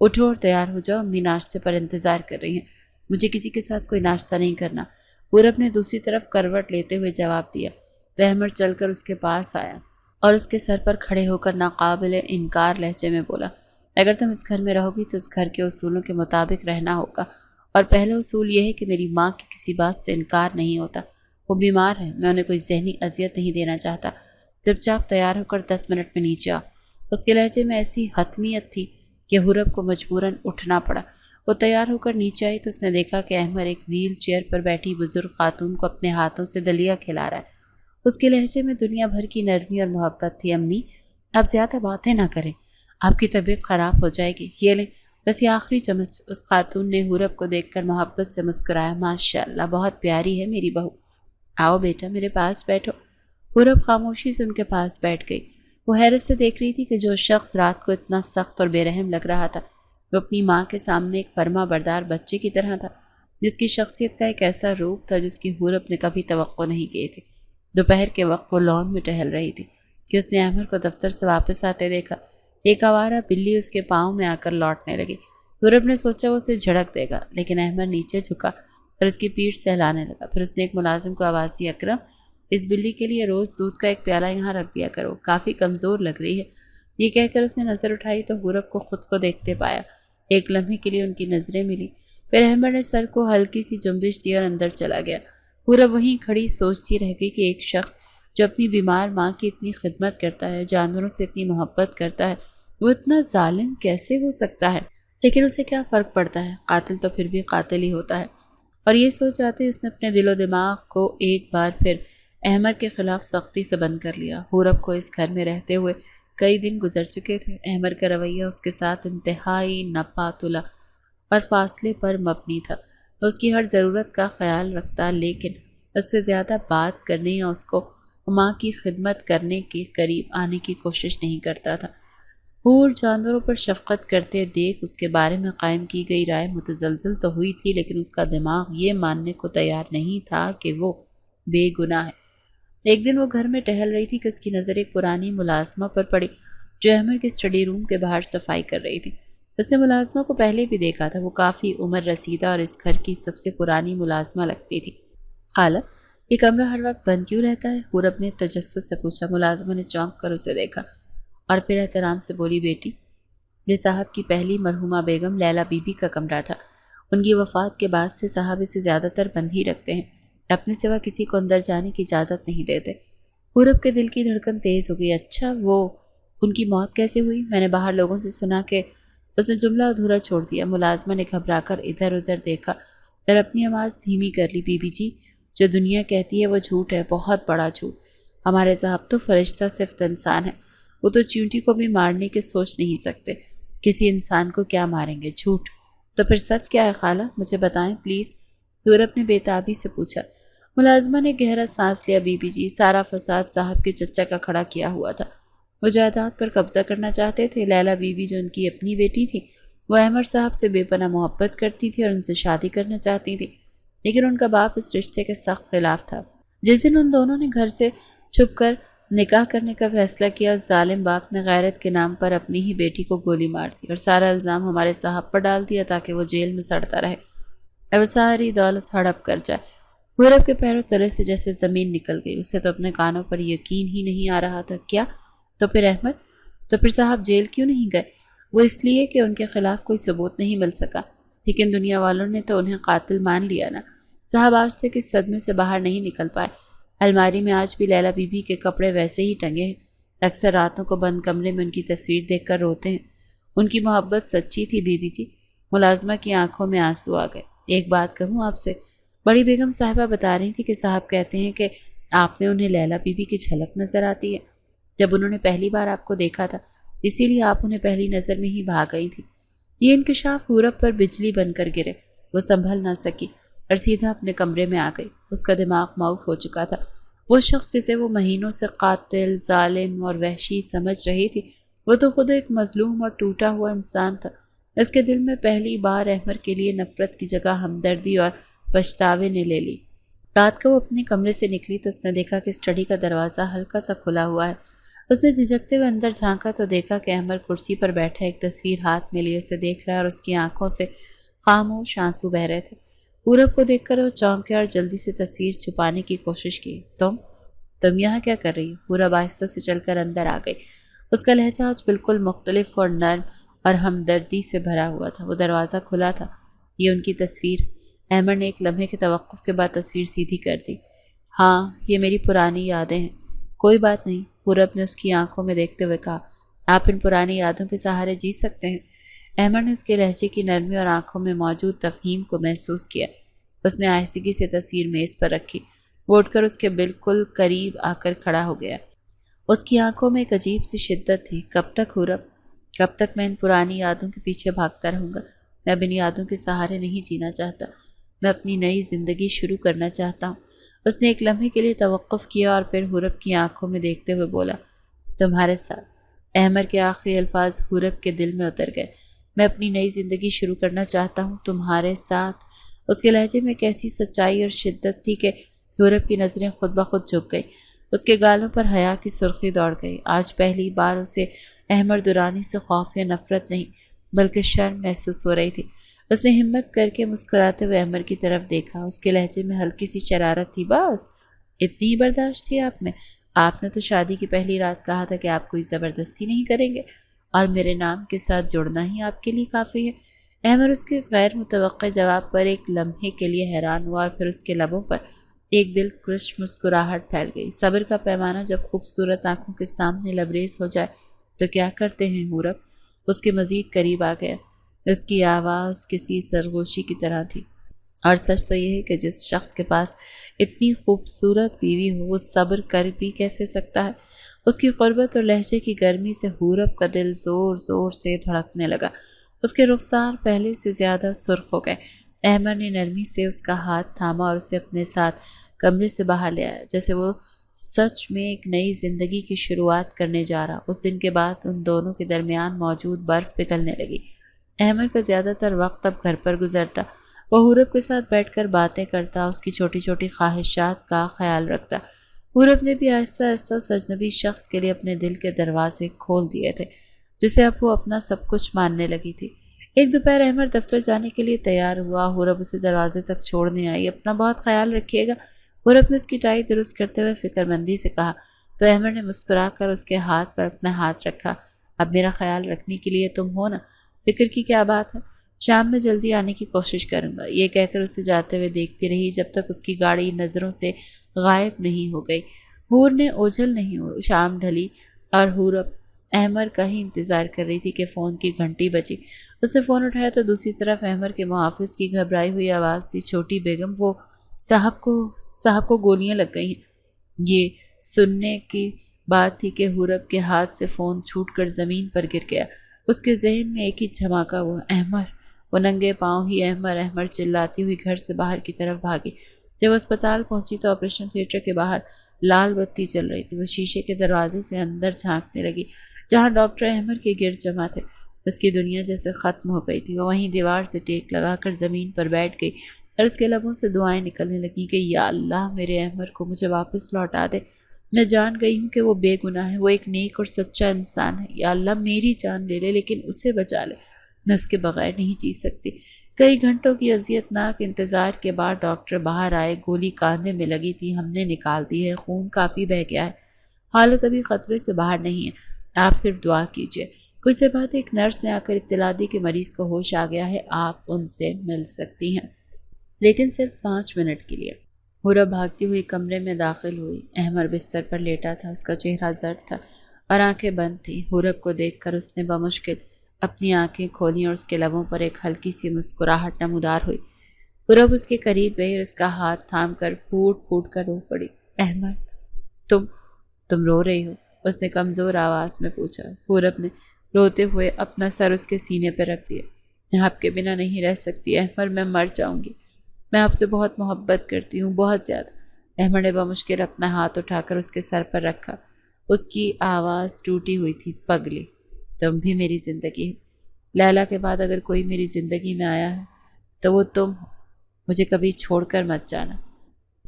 اٹھو اور تیار ہو جاؤ، امی ناشتے پر انتظار کر رہی ہیں، مجھے کسی کے ساتھ کوئی ناشتہ نہیں کرنا۔ حورب نے دوسری طرف کروٹ لیتے ہوئے جواب دیا تو احمد چل کر اس کے پاس آیا اور اس کے سر پر کھڑے ہو کر ناقابل انکار لہجے میں بولا، اگر تم اس گھر میں رہو گی تو اس گھر کے اصولوں کے مطابق رہنا ہوگا، اور پہلا اصول یہ ہے کہ میری ماں کی کسی بات سے انکار نہیں ہوتا۔ وہ بیمار ہے، میں انہیں کوئی ذہنی اذیت نہیں دینا چاہتا۔ جب چاپ تیار ہو کر 10 منٹ میں نیچے آؤ۔ اس کے لہجے میں ایسی حتمیت تھی کہ حورب کو مجبوراً اٹھنا پڑا۔ وہ تیار ہو کر نیچے آئی تو اس نے دیکھا کہ احمد ایک ویل چیئر پر بیٹھی بزرگ خاتون کو اپنے ہاتھوں سے دلیا کھلا رہا ہے۔ اس کے لہجے میں دنیا بھر کی نرمی اور محبت تھی۔ امی، آپ زیادہ باتیں نہ کریں، آپ کی طبیعت خراب ہو جائے گی، یہ لیں بس یہ آخری چمچ۔ اس خاتون نے حورب کو دیکھ کر محبت سے مسکرایا، ماشاء اللہ، بہت پیاری ہے میری بہو، آؤ بیٹا میرے پاس بیٹھو۔ حورب خاموشی سے ان کے پاس بیٹھ گئی۔ وہ حیرت سے دیکھ رہی تھی کہ جو شخص رات کو اتنا سخت اور بے رحم لگ رہا تھا، وہ اپنی ماں کے سامنے ایک فرما بردار بچے کی طرح تھا، جس کی شخصیت کا ایک ایسا روپ تھا جس کی حورب نے کبھی توقع نہیں کی تھی۔ دوپہر کے وقت وہ لان میں ٹہل رہی تھی کہ اس نے احمد کو دفتر سے واپس آتے دیکھا۔ ایک آوارہ بلی اس کے پاؤں میں آ کر لوٹنے لگی۔ حورب نے سوچا وہ اسے جھڑک دے گا، لیکن احمد نیچے جھکا اور اس کی پیٹھ سہلانے لگا۔ پھر اس نے ایک ملازم کو آواز دی، اکرم، اس بلی کے لیے روز دودھ کا ایک پیالہ یہاں رکھ دیا کرو، کافی کمزور لگ رہی ہے۔ یہ کہہ کر اس نے نظر اٹھائی تو حورب کو خود کو دیکھتے پایا۔ ایک لمحے کے لیے ان کی نظریں ملی، پھر احمد نے سر کو ہلکی سی جنبش دی اور اندر چلا گیا۔ حورب وہیں کھڑی سوچتی رہ گئی کہ ایک شخص جو اپنی بیمار ماں کی اتنی خدمت کرتا ہے، جانوروں سے اتنی محبت کرتا ہے، وہ اتنا ظالم کیسے ہو سکتا ہے؟ لیکن اسے کیا فرق پڑتا ہے، قاتل تو پھر بھی قاتل ہی ہوتا ہے۔ اور یہ سوچ آتے اس نے اپنے دل و دماغ کو ایک بار پھر احمد کے خلاف سختی سے بند کر لیا۔ حورب کو اس گھر میں رہتے ہوئے کئی دن گزر چکے تھے۔ احمد کا رویہ اس کے ساتھ انتہائی نپاتلا اور فاصلے پر مبنی تھا۔ اس کی ہر ضرورت کا خیال رکھتا، لیکن اس سے زیادہ بات کرنے یا اس کو ماں کی خدمت کرنے کے قریب آنے کی کوشش نہیں کرتا تھا۔ حور جانوروں پر شفقت کرتے دیکھ اس کے بارے میں قائم کی گئی رائے متزلزل تو ہوئی تھی، لیکن اس کا دماغ یہ ماننے کو تیار نہیں تھا کہ وہ بے گناہ ہے۔ ایک دن وہ گھر میں ٹہل رہی تھی کہ اس کی نظر ایک پرانی ملازمہ پر پڑی جو احمد کے اسٹڈی روم کے باہر صفائی کر رہی تھی۔ اس نے ملازمہ کو پہلے بھی دیکھا تھا، وہ کافی عمر رسیدہ اور اس گھر کی سب سے پرانی ملازمہ لگتی تھی۔ خالہ، یہ کمرہ ہر وقت بند کیوں رہتا ہے؟ حورب نے تجسس سے پوچھا۔ ملازمہ نے چونک کر اسے دیکھا اور پھر احترام سے بولی، بیٹی، یہ صاحب کی پہلی مرحومہ بیگم لیلا بی بی کا کمرہ تھا۔ ان کی وفات کے بعد سے صاحب اسے زیادہ تر بند ہی رکھتے ہیں۔ اپنے سوا کسی کو اندر جانے کی اجازت نہیں دیتے۔ پورب کے دل کی دھڑکن تیز ہو گئی۔ اچھا، وہ ان کی موت کیسے ہوئی؟ میں نے باہر لوگوں سے سنا کہ اس نے جملہ ادھورا چھوڑ دیا۔ ملازمہ نے گھبرا کر ادھر ادھر دیکھا اور اپنی آواز دھیمی کر لی۔ بی بی جی، جو دنیا کہتی ہے وہ جھوٹ ہے، بہت بڑا جھوٹ۔ ہمارے صاحب تو فرشتہ صرف انسان ہے، وہ تو چیونٹی کو بھی مارنے کے سوچ نہیں سکتے۔ کسی انسان کو کیا ماریں گے؟ جھوٹ۔ تو پھر سچ کیا ہے خالہ؟ مجھے بتائیں پلیز، یورپ نے بے تابی سے پوچھا۔ ملازمہ نے گہرا سانس لیا۔ بی بی جی، سارا فساد صاحب کے چچا کا کھڑا کیا ہوا تھا۔ وہ جائیداد پر قبضہ کرنا چاہتے تھے۔ لیلا بی بی، جو ان کی اپنی بیٹی تھی، وہ احمد صاحب سے بے پناہ محبت کرتی تھی اور ان سے شادی کرنا چاہتی تھی، لیکن ان کا باپ اس رشتے کے سخت خلاف تھا۔ جس دن ان دونوں نے گھر سے چھپ کر نکاح کرنے کا فیصلہ کیا، اس ظالم باپ نے غیرت کے نام پر اپنی ہی بیٹی کو گولی مار دی اور سارا الزام ہمارے صاحب پر ڈال دیا تاکہ وہ جیل میں سڑتا رہے اور وہ ساری دولت ہڑپ کر جائے۔ پورب کے پیروں تلے سے جیسے زمین نکل گئی۔ اسے تو اپنے کانوں پر یقین ہی نہیں آ رہا تھا۔ کیا؟ تو پھر احمد، تو پھر صاحب جیل کیوں نہیں گئے؟ وہ اس لیے کہ ان کے خلاف کوئی ثبوت نہیں مل سکا، لیکن دنیا والوں نے تو انہیں قاتل مان لیا نا۔ صاحب آج تک اس صدمے سے باہر نہیں نکل پائے۔ الماری میں آج بھی لیلا بی بی کے کپڑے ویسے ہی ٹنگے ہیں۔ اکثر راتوں کو بند کمرے میں ان کی تصویر دیکھ کر روتے ہیں۔ ان کی محبت سچی تھی بی بی جی۔ ملازمہ کی آنکھوں میں آنسو آ گئے۔ ایک بات کہوں آپ سے؟ بڑی بیگم صاحبہ بتا رہی تھی کہ صاحب کہتے ہیں کہ آپ میں انہیں لیلا بی بی کی جھلک نظر آتی ہے، جب انہوں نے پہلی بار آپ کو دیکھا تھا، اسی لیے آپ انہیں پہلی نظر میں ہی بھاگ گئی تھی۔ یہ انکشاف پورب پر بجلی بن کر گرے۔ وہ سنبھل نہ سکی اور سیدھا اپنے کمرے میں آ گئی۔ اس کا دماغ معاف ہو چکا تھا۔ وہ شخص جسے وہ مہینوں سے قاتل، ظالم اور وحشی سمجھ رہی تھی، وہ تو خود ایک مظلوم اور ٹوٹا ہوا انسان تھا۔ اس کے دل میں پہلی بار احمد کے لیے نفرت کی جگہ ہمدردی اور پچھتاوے نے لے لی۔ رات کو وہ اپنے کمرے سے نکلی تو اس نے دیکھا کہ اسٹڈی کا دروازہ ہلکا سا کھلا ہوا ہے۔ اس نے جھجکتے ہوئے اندر جھانکا تو دیکھا کہ احمد کرسی پر بیٹھا ایک تصویر ہاتھ میں لیے اسے دیکھ رہا ہے اور اس کی آنکھوں سے خاموش آنسو بہہ رہے تھے۔ پورب کو دیکھ کر وہ چونک گیا اور جلدی سے تصویر چھپانے کی کوشش کی۔ تم یہاں کیا کر رہی ہو؟ پورب آہستہ سے چل کر اندر آ گئی۔ اس کا لہجہ آج بالکل مختلف اور نرم اور ہمدردی سے بھرا ہوا تھا۔ وہ دروازہ کھلا تھا۔ یہ ان کی تصویر؟ احمد نے ایک لمحے کے توقف کے بعد تصویر سیدھی کر دی۔ ہاں، یہ میری پرانی یادیں ہیں۔ کوئی بات نہیں، پورب نے اس کی آنکھوں میں دیکھتے ہوئے کہا۔ آپ ان پرانی یادوں کے سہارے جی سکتے ہیں۔ احمد نے اس کے لہجے کی نرمی اور آنکھوں میں موجود تفہیم کو محسوس کیا۔ اس نے آہستگی سے تصویر میز پر رکھی۔ وہ اٹھ کر اس کے بالکل قریب آ کر کھڑا ہو گیا۔ اس کی آنکھوں میں ایک عجیب سی شدت تھی۔ کب تک پورب؟ کب تک میں ان پرانی یادوں کے پیچھے بھاگتا رہوں گا؟ میں اب ان یادوں کے سہارے نہیں جینا چاہتا۔ میں اپنی نئی زندگی شروع کرنا چاہتا ہوں۔ اس نے ایک لمحے کے لیے توقف کیا اور پھر حورب کی آنکھوں میں دیکھتے ہوئے بولا، تمہارے ساتھ۔ احمد کے آخری الفاظ حورب کے دل میں اتر گئے۔ میں اپنی نئی زندگی شروع کرنا چاہتا ہوں تمہارے ساتھ۔ اس کے لہجے میں کیسی سچائی اور شدت تھی کہ حورب کی نظریں خود بخود جھک گئیں۔ اس کے گالوں پر حیا کی سرخی دوڑ گئی۔ آج پہلی بار اسے احمد درانی سے خوف یا نفرت نہیں بلکہ شرم محسوس ہو رہی تھی۔ اس نے ہمت کر کے مسکراتے ہوئے احمد کی طرف دیکھا۔ اس کے لہجے میں ہلکی سی شرارت تھی۔ بس اتنی ہی برداشت تھی آپ میں؟ آپ نے تو شادی کی پہلی رات کہا تھا کہ آپ کوئی زبردستی نہیں کریں گے اور میرے نام کے ساتھ جڑنا ہی آپ کے لیے کافی ہے۔ احمد اس کے اس غیر متوقع جواب پر ایک لمحے کے لیے حیران ہوا اور پھر اس کے لبوں پر ایک دلکش مسکراہٹ پھیل گئی۔ صبر کا پیمانہ جب خوبصورت آنکھوں کے سامنے لبریز ہو جائے تو کیا کرتے ہیں حورب؟ اس کے مزید قریب آ گیا۔ اس کی آواز کسی سرگوشی کی طرح تھی۔ اور سچ تو یہ ہے کہ جس شخص کے پاس اتنی خوبصورت بیوی ہو وہ صبر کر بھی کیسے سکتا ہے؟ اس کی قربت اور لہجے کی گرمی سے حورب کا دل زور زور سے دھڑکنے لگا۔ اس کے رخسار پہلے سے زیادہ سرخ ہو گئے۔ احمد نے نرمی سے اس کا ہاتھ تھاما اور اسے اپنے ساتھ کمرے سے باہر لے آیا، جیسے وہ سچ میں ایک نئی زندگی کی شروعات کرنے جا رہا۔ اس دن کے بعد ان دونوں کے درمیان موجود برف پگھلنے لگی۔ احمد کا زیادہ تر وقت اب گھر پر گزرتا۔ وہ حورب کے ساتھ بیٹھ کر باتیں کرتا، اس کی چھوٹی چھوٹی خواہشات کا خیال رکھتا۔ حورب نے بھی آہستہ آہستہ اس اجنبی شخص کے لیے اپنے دل کے دروازے کھول دیے تھے، جسے اب وہ اپنا سب کچھ ماننے لگی تھی۔ ایک دوپہر احمد دفتر جانے کے لیے تیار ہوا۔ حورب اسے دروازے تک چھوڑنے آئی۔ اپنا بہت خیال رکھیے گا، حورب نے اس کی ٹائی درست کرتے ہوئے فکر مندی سے کہا تو احمد نے مسکرا کر اس کے ہاتھ پر اپنا ہاتھ رکھا۔ اب میرا خیال رکھنے کے لیے تم ہو نا، فکر کی کیا بات ہے؟ شام میں جلدی آنے کی کوشش کروں گا، یہ کہہ کر اسے جاتے ہوئے دیکھتی رہی جب تک اس کی گاڑی نظروں سے غائب نہیں ہو گئی۔ حور نے اوجھل نہیں ہو شام ڈھلی اور حور احمر کا ہی انتظار کر رہی تھی کہ فون کی گھنٹی بجی۔ اس نے فون اٹھایا تو دوسری طرف احمر کے محافظ کی گھبرائی ہوئی آواز تھی، چھوٹی بیگم، وہ صاحب کو گولیاں لگ گئی ہیں۔ یہ سننے کی بات تھی کہ حورب کے ہاتھ سے فون چھوٹ کر زمین پر گر گیا۔ اس کے ذہن میں ایک ہی دھماکہ ہوا، احمر! وہ ننگے پاؤں ہی احمر احمر چلاتی ہوئی گھر سے باہر کی طرف بھاگی۔ جب اسپتال پہنچی تو آپریشن تھیٹر کے باہر لال بتی چل رہی تھی۔ وہ شیشے کے دروازے سے اندر جھانکنے لگی جہاں ڈاکٹر احمر کے گرد جمع تھے۔ اس کی دنیا جیسے ختم ہو گئی تھی۔ وہ وہیں دیوار سے ٹیک لگا کر زمین پر بیٹھ گئی اور اس کے لبوں سے دعائیں نکلنے لگیں کہ یا اللہ میرے احمر کو مجھے واپس لوٹا دے۔ میں جان گئی ہوں کہ وہ بے گناہ ہے، وہ ایک نیک اور سچا انسان ہے۔ یا اللہ میری جان لے لے لیکن اسے بچا لے، میں اس کے بغیر نہیں جی سکتی۔ کئی گھنٹوں کی اذیت ناک انتظار کے بعد ڈاکٹر باہر آئے۔ گولی کاندھے میں لگی تھی، ہم نے نکال دی ہے، خون کافی بہہ گیا ہے، حالت ابھی خطرے سے باہر نہیں ہے، آپ صرف دعا کیجیے۔ کچھ دیر بعد ایک نرس نے آ کر اطلاع دی کہ مریض کو ہوش آ گیا ہے، آپ ان سے مل سکتی ہیں، لیکن صرف 5 منٹ کے لیے۔ حورب بھاگتی ہوئی کمرے میں داخل ہوئی۔ احمر بستر پر لیٹا تھا، اس کا چہرہ زرد تھا اور آنکھیں بند تھیں۔ حورب کو دیکھ کر اس نے بمشکل اپنی آنکھیں کھولیں اور اس کے لبوں پر ایک ہلکی سی مسکراہٹ نمودار ہوئی۔ حورب اس کے قریب گئی اور اس کا ہاتھ تھام کر پھوٹ پھوٹ کر رو پڑی۔ احمر، تم رو رہی ہو؟ اس نے کمزور آواز میں پوچھا۔ حورب نے روتے ہوئے اپنا سر اس کے سینے پہ رکھ دیا۔ میں آپ کے بنا نہیں رہ سکتی احمر، میں مر جاؤں گی، میں آپ سے بہت محبت کرتی ہوں، بہت زیادہ۔ احمر نے بمشکل اپنا ہاتھ اٹھا کر اس کے سر پر رکھا۔ اس کی آواز ٹوٹی ہوئی تھی، پگلی، تم بھی میری زندگی ہو۔ لیلا کے بعد اگر کوئی میری زندگی میں آیا ہے تو وہ تم ہو، مجھے کبھی چھوڑ کر مت جانا۔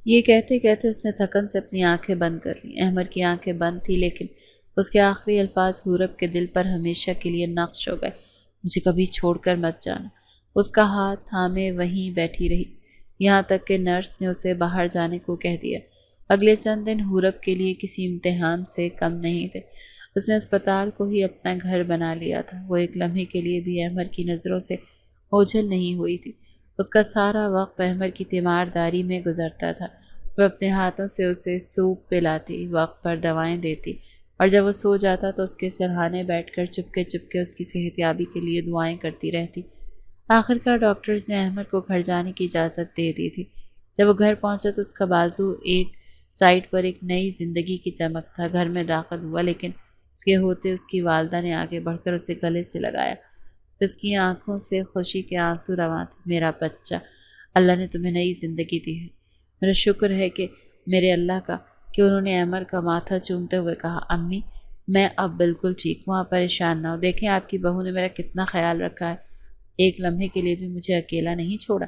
یہ کہتے کہتے اس نے تھکن سے اپنی آنکھیں بند کر لیں۔ احمر کی آنکھیں بند تھی لیکن اس کے آخری الفاظ حورب کے دل پر ہمیشہ کے لیے نقش ہو گئے، مجھے کبھی چھوڑ کر مت جانا۔ اس کا ہاتھ تھامے وہیں بیٹھی رہی یہاں تک کہ نرس نے اسے باہر جانے کو کہہ دیا۔ اگلے چند دن حورب کے لیے کسی امتحان سے کم نہیں تھے۔ اس نے اسپتال کو ہی اپنا گھر بنا لیا تھا۔ وہ ایک لمحے کے لیے بھی احمر کی نظروں سے اوجھل نہیں ہوئی تھی۔ اس کا سارا وقت احمر کی تیمارداری میں گزرتا تھا۔ وہ اپنے ہاتھوں سے اسے سوپ پلاتی، وقت پر دوائیں دیتی اور جب وہ سو جاتا تو اس کے سرہانے بیٹھ کر چپکے چپکے اس کی صحت یابی کے لیے دعائیں کرتی رہتی۔ آخرکار ڈاکٹرز نے احمر کو گھر جانے کی اجازت دے دی تھی۔ جب وہ گھر پہنچا تو اس کا بازو ایک سائڈ پر ایک نئی زندگی کی چمک تھا۔ گھر میں داخل ہوا لیکن اس کے ہوتے اس کی والدہ نے آگے بڑھ کر اسے گلے سے لگایا۔ اس کی آنکھوں سے خوشی کے آنسو رواں تھے۔ میرا بچہ، اللہ نے تمہیں نئی زندگی دی ہے۔ میرا شکر ہے کہ میرے اللہ کا کہ انہوں نے احمر کا ماتھا چومتے ہوئے کہا، امی میں اب بالکل ٹھیک ہوں، آپ پریشان نہ ہو، دیکھیں آپ کی بہو نے میرا کتنا خیال رکھا ہے، ایک لمحے کے لیے بھی مجھے اکیلا نہیں چھوڑا۔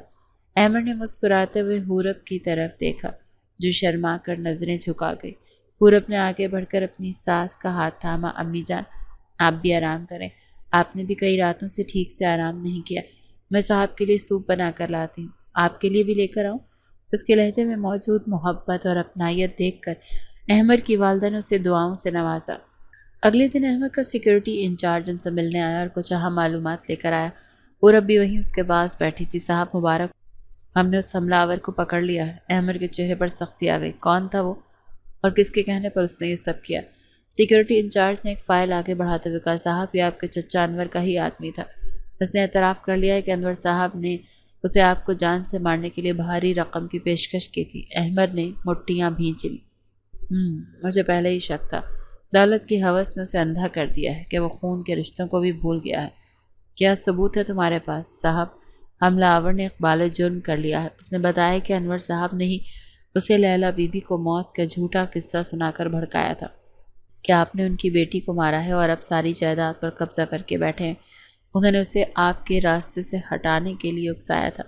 احمر نے مسکراتے ہوئے حورب کی طرف دیکھا جو شرما کر نظریں جھکا گئی۔ حورب نے آگے بڑھ کر اپنی ساس کا ہاتھ تھاما، امی جان آپ بھی آرام کریں، آپ نے بھی کئی راتوں سے ٹھیک سے آرام نہیں کیا، میں صاحب کے لیے سوپ بنا کر لاتی ہوں، آپ کے لیے بھی لے کر آؤں؟ اس کے لہجے میں موجود محبت اور اپنائیت دیکھ کر احمر کی والدہ نے اسے دعاؤں سے نوازا۔ اگلے دن احمر کا سیکیورٹی انچارج ان سے ملنے آیا اور کچھ اہم معلومات لے کر آیا۔ حورب بھی وہیں اس کے پاس بیٹھی تھی۔ صاحب مبارک، ہم نے اس حملہ آور کو پکڑ لیا ہے۔ احمر کے چہرے پر سختی آ گئی۔ کون تھا وہ اور کس کے کہنے پر اس نے یہ سب کیا؟ سیکیورٹی انچارج نے ایک فائل آگے بڑھاتے ہوئے کہا، صاحب یہ آپ کے چچا انور کا ہی آدمی تھا۔ اس نے اعتراف کر لیا ہے کہ انور صاحب نے اسے آپ کو جان سے مارنے کے لیے بھاری رقم کی پیشکش کی تھی۔ احمر نے مٹھیاں بھینچ لی۔ مجھے پہلے ہی شک تھا، دولت کی ہوس نے اسے اندھا کر دیا ہے کہ وہ خون کے رشتوں کو بھی بھول گیا ہے۔ کیا ثبوت ہے تمہارے پاس؟ صاحب حملہ آور نے اقبال جرم کر لیا ہے۔ اس نے بتایا کہ انور صاحب نے ہی اسے لیلا بی بی کو موت کا جھوٹا قصہ سنا کر بھڑکایا تھا کہ آپ نے ان کی بیٹی کو مارا ہے اور اب ساری جائیداد پر قبضہ کر کے بیٹھے ہیں۔ انہوں نے اسے آپ کے راستے سے ہٹانے کے لیے اکسایا تھا۔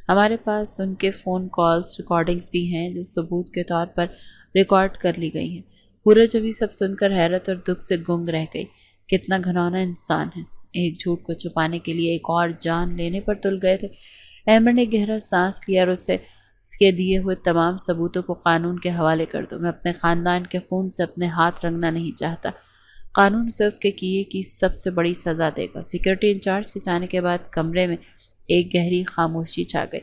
ہمارے پاس ان کے فون کالز ریکارڈنگز بھی ہیں جو ثبوت کے طور پر ریکارڈ کر لی گئی ہیں۔ پورا جب یہ سب سن کر حیرت اور دکھ سے گنگ رہ گئی۔ کتنا گھنونا انسان ہے، ایک جھوٹ کو چھپانے کے لیے ایک اور جان لینے پر تل گئے تھے۔ احمر نے گہرا سانس لیا اور اس کے دیے ہوئے تمام ثبوتوں کو قانون کے حوالے کر دو۔ میں اپنے خاندان کے خون سے اپنے ہاتھ رنگنا نہیں چاہتا۔ قانون اسے اس کے کیے کی سب سے بڑی سزا دے گا۔ سیکورٹی انچارج کے جانے کے بعد کمرے میں ایک گہری خاموشی چھا گئی۔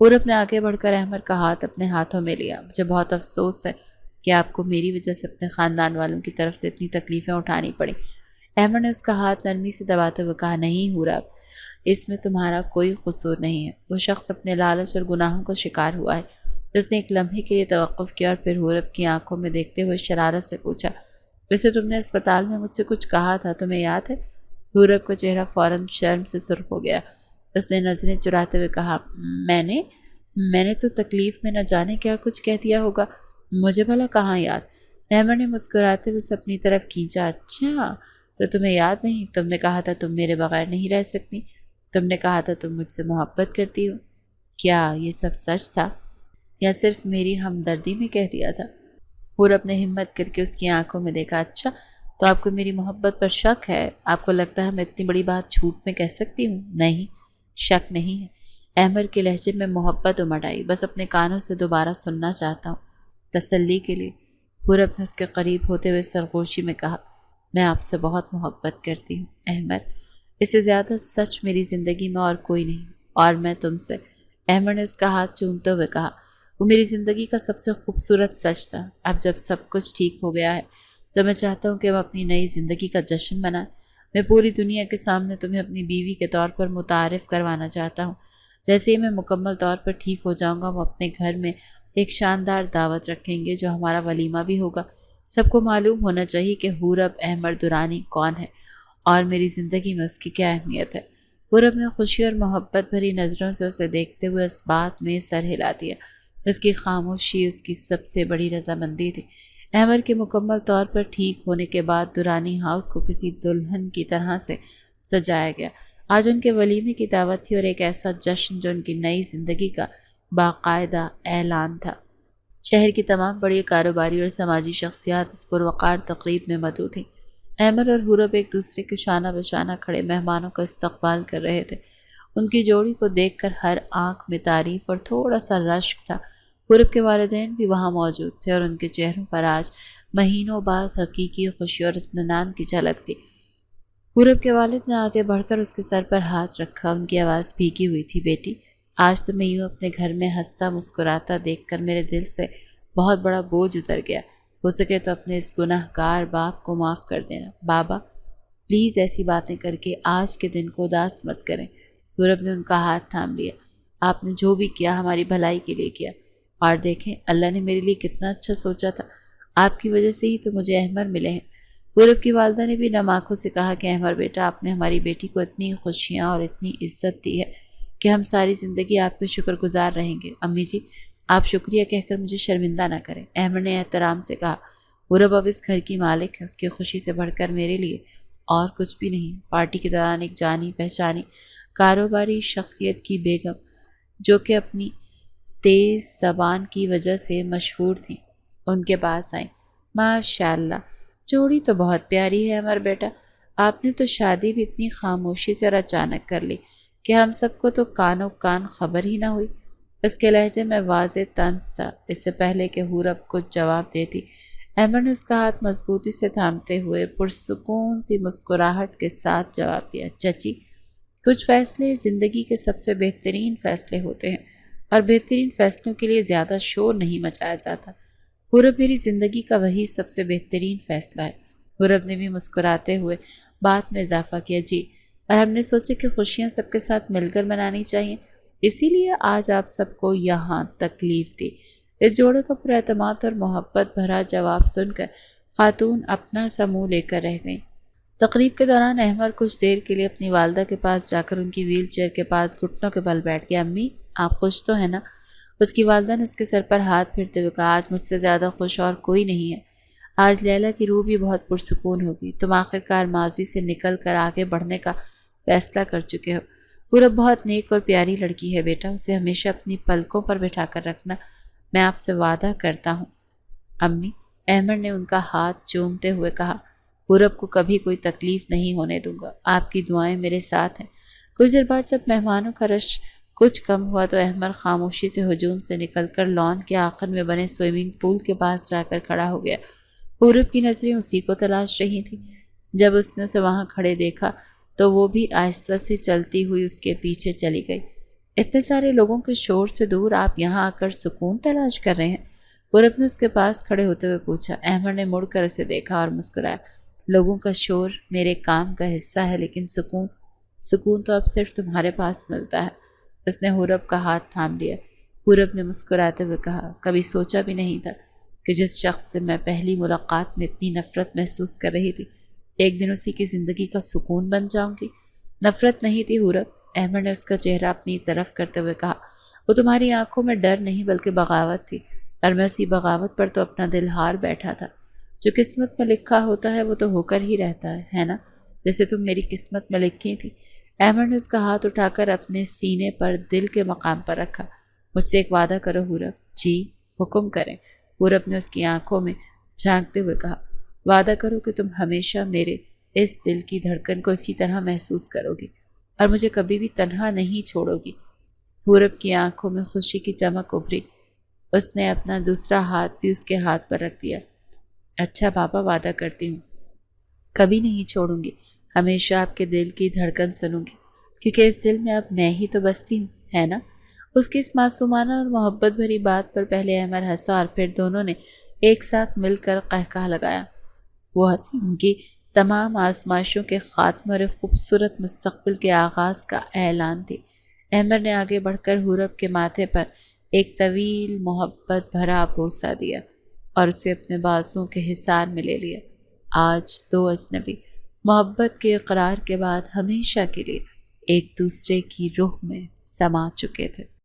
پورب نے آگے بڑھ کر احمد کا ہاتھ اپنے ہاتھوں میں لیا۔ مجھے بہت افسوس ہے کہ آپ کو میری وجہ سے اپنے خاندان والوں کی طرف سے اتنی تکلیفیں اٹھانی پڑیں۔ احمد نے اس کا ہاتھ نرمی سے دباتے ہوئے کہا، نہیں پورب، اس میں تمہارا کوئی قصور نہیں ہے۔ وہ شخص اپنے لالچ اور گناہوں کا شکار ہوا ہے۔ اس نے ایک لمحے کے لیے توقف کیا اور پھر پورب کی آنکھوں میں دیکھتے ہوئے شرارت سے پوچھا، ویسے تم نے اسپتال میں مجھ سے کچھ کہا تھا، تمہیں یاد ہے؟ پورب کا چہرہ فوراً شرم سے سرخ ہو گیا۔ اس نے نظریں چراتے ہوئے کہا، میں نے تو تکلیف میں نہ جانے کیا کچھ کہہ دیا ہوگا، مجھے بھلا کہاں یاد؟ احمد نے مسکراتے ہوئے اسے اپنی طرف کھینچا، اچھا تو تمہیں یاد نہیں؟ تم نے کہا تھا تم میرے بغیر نہیں رہ سکتی، تم نے کہا تھا تم مجھ سے محبت کرتی ہو۔ کیا یہ سب سچ تھا یا صرف میری ہمدردی میں کہہ دیا تھا؟ پورب نے ہمت کر کے اس کی آنکھوں میں دیکھا، اچھا تو آپ کو میری محبت پر شک ہے؟ آپ کو لگتا ہے میں اتنی بڑی بات جھوٹ میں کہہ سکتی ہوں؟ نہیں، شک نہیں ہے۔ احمد کے لہجے میں محبت امڑ آئی، بس اپنے کانوں سے دوبارہ سننا چاہتا ہوں، تسلی کے لیے۔ پورب نے اس کے قریب ہوتے ہوئے سرگوشی میں کہا، میں آپ سے بہت محبت کرتی ہوں احمد، اس سے زیادہ سچ میری زندگی میں اور کوئی نہیں، اور میں تم سے۔ احمد نے اس کا ہاتھ چومتے ہوئے کہا، وہ میری زندگی کا سب سے خوبصورت سچ تھا۔ اب جب سب کچھ ٹھیک ہو گیا ہے تو میں چاہتا ہوں کہ ہم اپنی نئی زندگی کا جشن منائیں۔ میں پوری دنیا کے سامنے تمہیں اپنی بیوی کے طور پر متعارف کروانا چاہتا ہوں۔ جیسے ہی میں مکمل طور پر ٹھیک ہو جاؤں گا، ہم اپنے گھر میں ایک شاندار دعوت رکھیں گے جو ہمارا ولیمہ بھی ہوگا۔ سب کو معلوم ہونا چاہیے کہ پورب احمد درانی کون ہے اور میری زندگی میں اس کی کیا اہمیت ہے۔ پورب نے خوشی اور محبت بھری نظروں سے اسے دیکھتے ہوئے اس بات میں سر ہلا دیا۔ اس کی خاموشی اس کی سب سے بڑی رضامندی تھی۔ احمد کے مکمل طور پر ٹھیک ہونے کے بعد دورانی ہاؤس کو کسی دلہن کی طرح سے سجایا گیا۔ آج ان کے ولیمے کی دعوت تھی اور ایک ایسا جشن جو ان کی نئی زندگی کا باقاعدہ اعلان تھا۔ شہر کی تمام بڑی کاروباری اور سماجی شخصیات اس پروقار تقریب میں مدعو تھیں۔ احمد اور پورب ایک دوسرے کے شانہ بشانہ کھڑے مہمانوں کا استقبال کر رہے تھے۔ ان کی جوڑی کو دیکھ کر ہر آنکھ میں تعریف اور تھوڑا سا رشک تھا۔ پورب کے والدین بھی وہاں موجود تھے اور ان کے چہروں پر آج مہینوں بعد حقیقی خوشی اور اطمینان کی جھلک تھی۔ پورب کے والد نے آگے بڑھ کر اس کے سر پر ہاتھ رکھا۔ ان کی آواز بھیگی ہوئی تھی، بیٹی آج تو میں یوں اپنے گھر میں ہنستا مسکراتا دیکھ کر میرے دل سے بہت بڑا بوجھ اتر گیا۔ ہو سکے تو اپنے اس گناہ گار باپ کو معاف کر دینا۔ بابا پلیز ایسی باتیں کر کے آج کے دن کو اداس مت کریں۔ پورب نے ان کا ہاتھ تھام لیا، آپ نے جو بھی کیا ہماری بھلائی کے لیے کیا، اور دیکھیں اللہ نے میرے لیے کتنا اچھا سوچا تھا، آپ کی وجہ سے ہی تو مجھے احمد ملے ہیں۔ پورب کی والدہ نے بھی نم آنکھوں سے کہا کہ احمد بیٹا، آپ نے ہماری بیٹی کو اتنی خوشیاں اور اتنی عزت دی ہے کہ ہم ساری زندگی آپ کے شکر گزار رہیں گے۔ امی جی آپ شکریہ کہہ کر مجھے شرمندہ نہ کریں، احمد نے احترام سے کہا۔ پورب اب اس گھر کی مالک ہے، اس کی خوشی سے بڑھ کر میرے لیے اور کچھ بھی نہیں۔ پارٹی کے دوران ایک جانی پہچانی کاروباری شخصیت کی بیگم جو کہ اپنی تیز زبان کی وجہ سے مشہور تھیں، ان کے پاس آئیں۔ ماشاءاللہ جوڑی تو بہت پیاری ہے ہمارا بیٹا، آپ نے تو شادی بھی اتنی خاموشی سے اور اچانک کر لی کہ ہم سب کو تو کانوں کان خبر ہی نہ ہوئی۔ اس کے لہجے میں واضح طنز تھا۔ اس سے پہلے کہ پورب کچھ جواب دیتی، احمد نے اس کا ہاتھ مضبوطی سے تھامتے ہوئے پرسکون سی مسکراہٹ کے ساتھ جواب دیا، چچی کچھ فیصلے زندگی کے سب سے بہترین فیصلے ہوتے ہیں اور بہترین فیصلوں کے لیے زیادہ شور نہیں مچایا جاتا۔ پورب میری زندگی کا وہی سب سے بہترین فیصلہ ہے۔ پورب نے بھی مسکراتے ہوئے بات میں اضافہ کیا، جی، اور ہم نے سوچا کہ خوشیاں سب کے ساتھ مل کر منانی چاہیے، اسی لیے آج آپ سب کو یہاں تکلیف دی۔ اس جوڑے کا پر اعتماد اور محبت بھرا جواب سن کر خاتون اپنا سا منہ لے کر رہ گئیں۔ تقریب کے دوران احمد کچھ دیر کے لیے اپنی والدہ کے پاس جا کر ان کی ویل چیئر کے پاس گھٹنوں کے بل بیٹھ گیا۔ امی آپ خوش تو ہیں نا؟ اس کی والدہ نے اس کے سر پر ہاتھ پھیرتے ہوئے کہا، آج مجھ سے زیادہ خوش اور کوئی نہیں ہے۔ آج لیلا کی روح بھی بہت پرسکون ہوگی، تم آخرکار ماضی سے نکل کر آگے بڑھنے کا فیصلہ کر چکے ہو۔ پورب بہت نیک اور پیاری لڑکی ہے بیٹا، اسے ہمیشہ اپنی پلکوں پر بٹھا کر رکھنا، میں آپ سے وعدہ کرتا ہوں۔ امی احمد نے ان کا ہاتھ چومتے ہوئے کہا، پورب کو کبھی کوئی تکلیف نہیں ہونے دوں گا، آپ کی دعائیں میرے ساتھ ہیں۔ کچھ دیر بعد جب مہمانوں کا رش کچھ کم ہوا تو احمد خاموشی سے ہجوم سے نکل کر لان کے آخر میں بنے سوئمنگ پول کے پاس جا کر کھڑا ہو گیا۔ پورب کی نظریں اسی کو تلاش رہی تھیں۔ جب اس نے اسے وہاں کھڑے دیکھا تو وہ بھی آہستہ سے چلتی ہوئی اس کے پیچھے چلی گئی۔ اتنے سارے لوگوں کے شور سے دور آپ یہاں آ کر سکون تلاش کر رہے ہیں؟ پورب نے اس کے پاس کھڑے ہوتے ہوئے پوچھا۔ احمد نے مڑ کر اسے دیکھا اور مسکرایا۔ لوگوں کا شور میرے کام کا حصہ ہے، لیکن سکون تو اب صرف تمہارے پاس ملتا ہے۔ اس نے حورب کا ہاتھ تھام لیا۔ پورب نے مسکراتے ہوئے کہا، کبھی سوچا بھی نہیں تھا کہ جس شخص سے میں پہلی ملاقات میں اتنی نفرت محسوس کر رہی تھی، ایک دن اسی کی زندگی کا سکون بن جاؤں گی۔ نفرت نہیں تھی حورب، احمد نے اس کا چہرہ اپنی طرف کرتے ہوئے کہا، وہ تمہاری آنکھوں میں ڈر نہیں بلکہ بغاوت تھی، اور میں اسی بغاوت پر تو اپنا دل ہار بیٹھا تھا۔ جو قسمت میں لکھا ہوتا ہے وہ تو ہو کر ہی رہتا ہے نا؟ جیسے تم میری قسمت میں لکھی تھی۔ احمد نے اس کا ہاتھ اٹھا کر اپنے سینے پر دل کے مقام پر رکھا۔ مجھ سے ایک وعدہ کرو حورب۔ جی حکم کریں، حورب نے اس کی آنکھوں میں جھانکتے ہوئے کہا۔ وعدہ کرو کہ تم ہمیشہ میرے اس دل کی دھڑکن کو اسی طرح محسوس کرو گی اور مجھے کبھی بھی تنہا نہیں چھوڑو گی۔ حورب کی آنکھوں میں خوشی کی چمک ابھری۔ اس نے اپنا دوسرا ہاتھ بھی اس کے ہاتھ پر رکھ دیا۔ اچھا بابا، وعدہ کرتی ہوں، کبھی نہیں چھوڑوں گی، ہمیشہ آپ کے دل کی دھڑکن سنوں گی، کیونکہ اس دل میں اب میں ہی تو بستی ہوں، ہے نا؟ اس کی اس معصومانہ اور محبت بھری بات پر پہلے احمد ہنسا اور پھر دونوں نے ایک ساتھ مل کر قہقہ لگایا۔ وہ ہنسی ان کی تمام آزمائشوں کے خاتمے اور ایک خوبصورت مستقبل کے آغاز کا اعلان تھی۔ احمد نے آگے بڑھ کر حورب کے ماتھے پر ایک طویل محبت بھرا بوسہ دیا اور اسے اپنے بازوؤں کے حصار میں لے لیا۔ آج دو اجنبی محبت کے اقرار کے بعد ہمیشہ کے لیے ایک دوسرے کی روح میں سما چکے تھے۔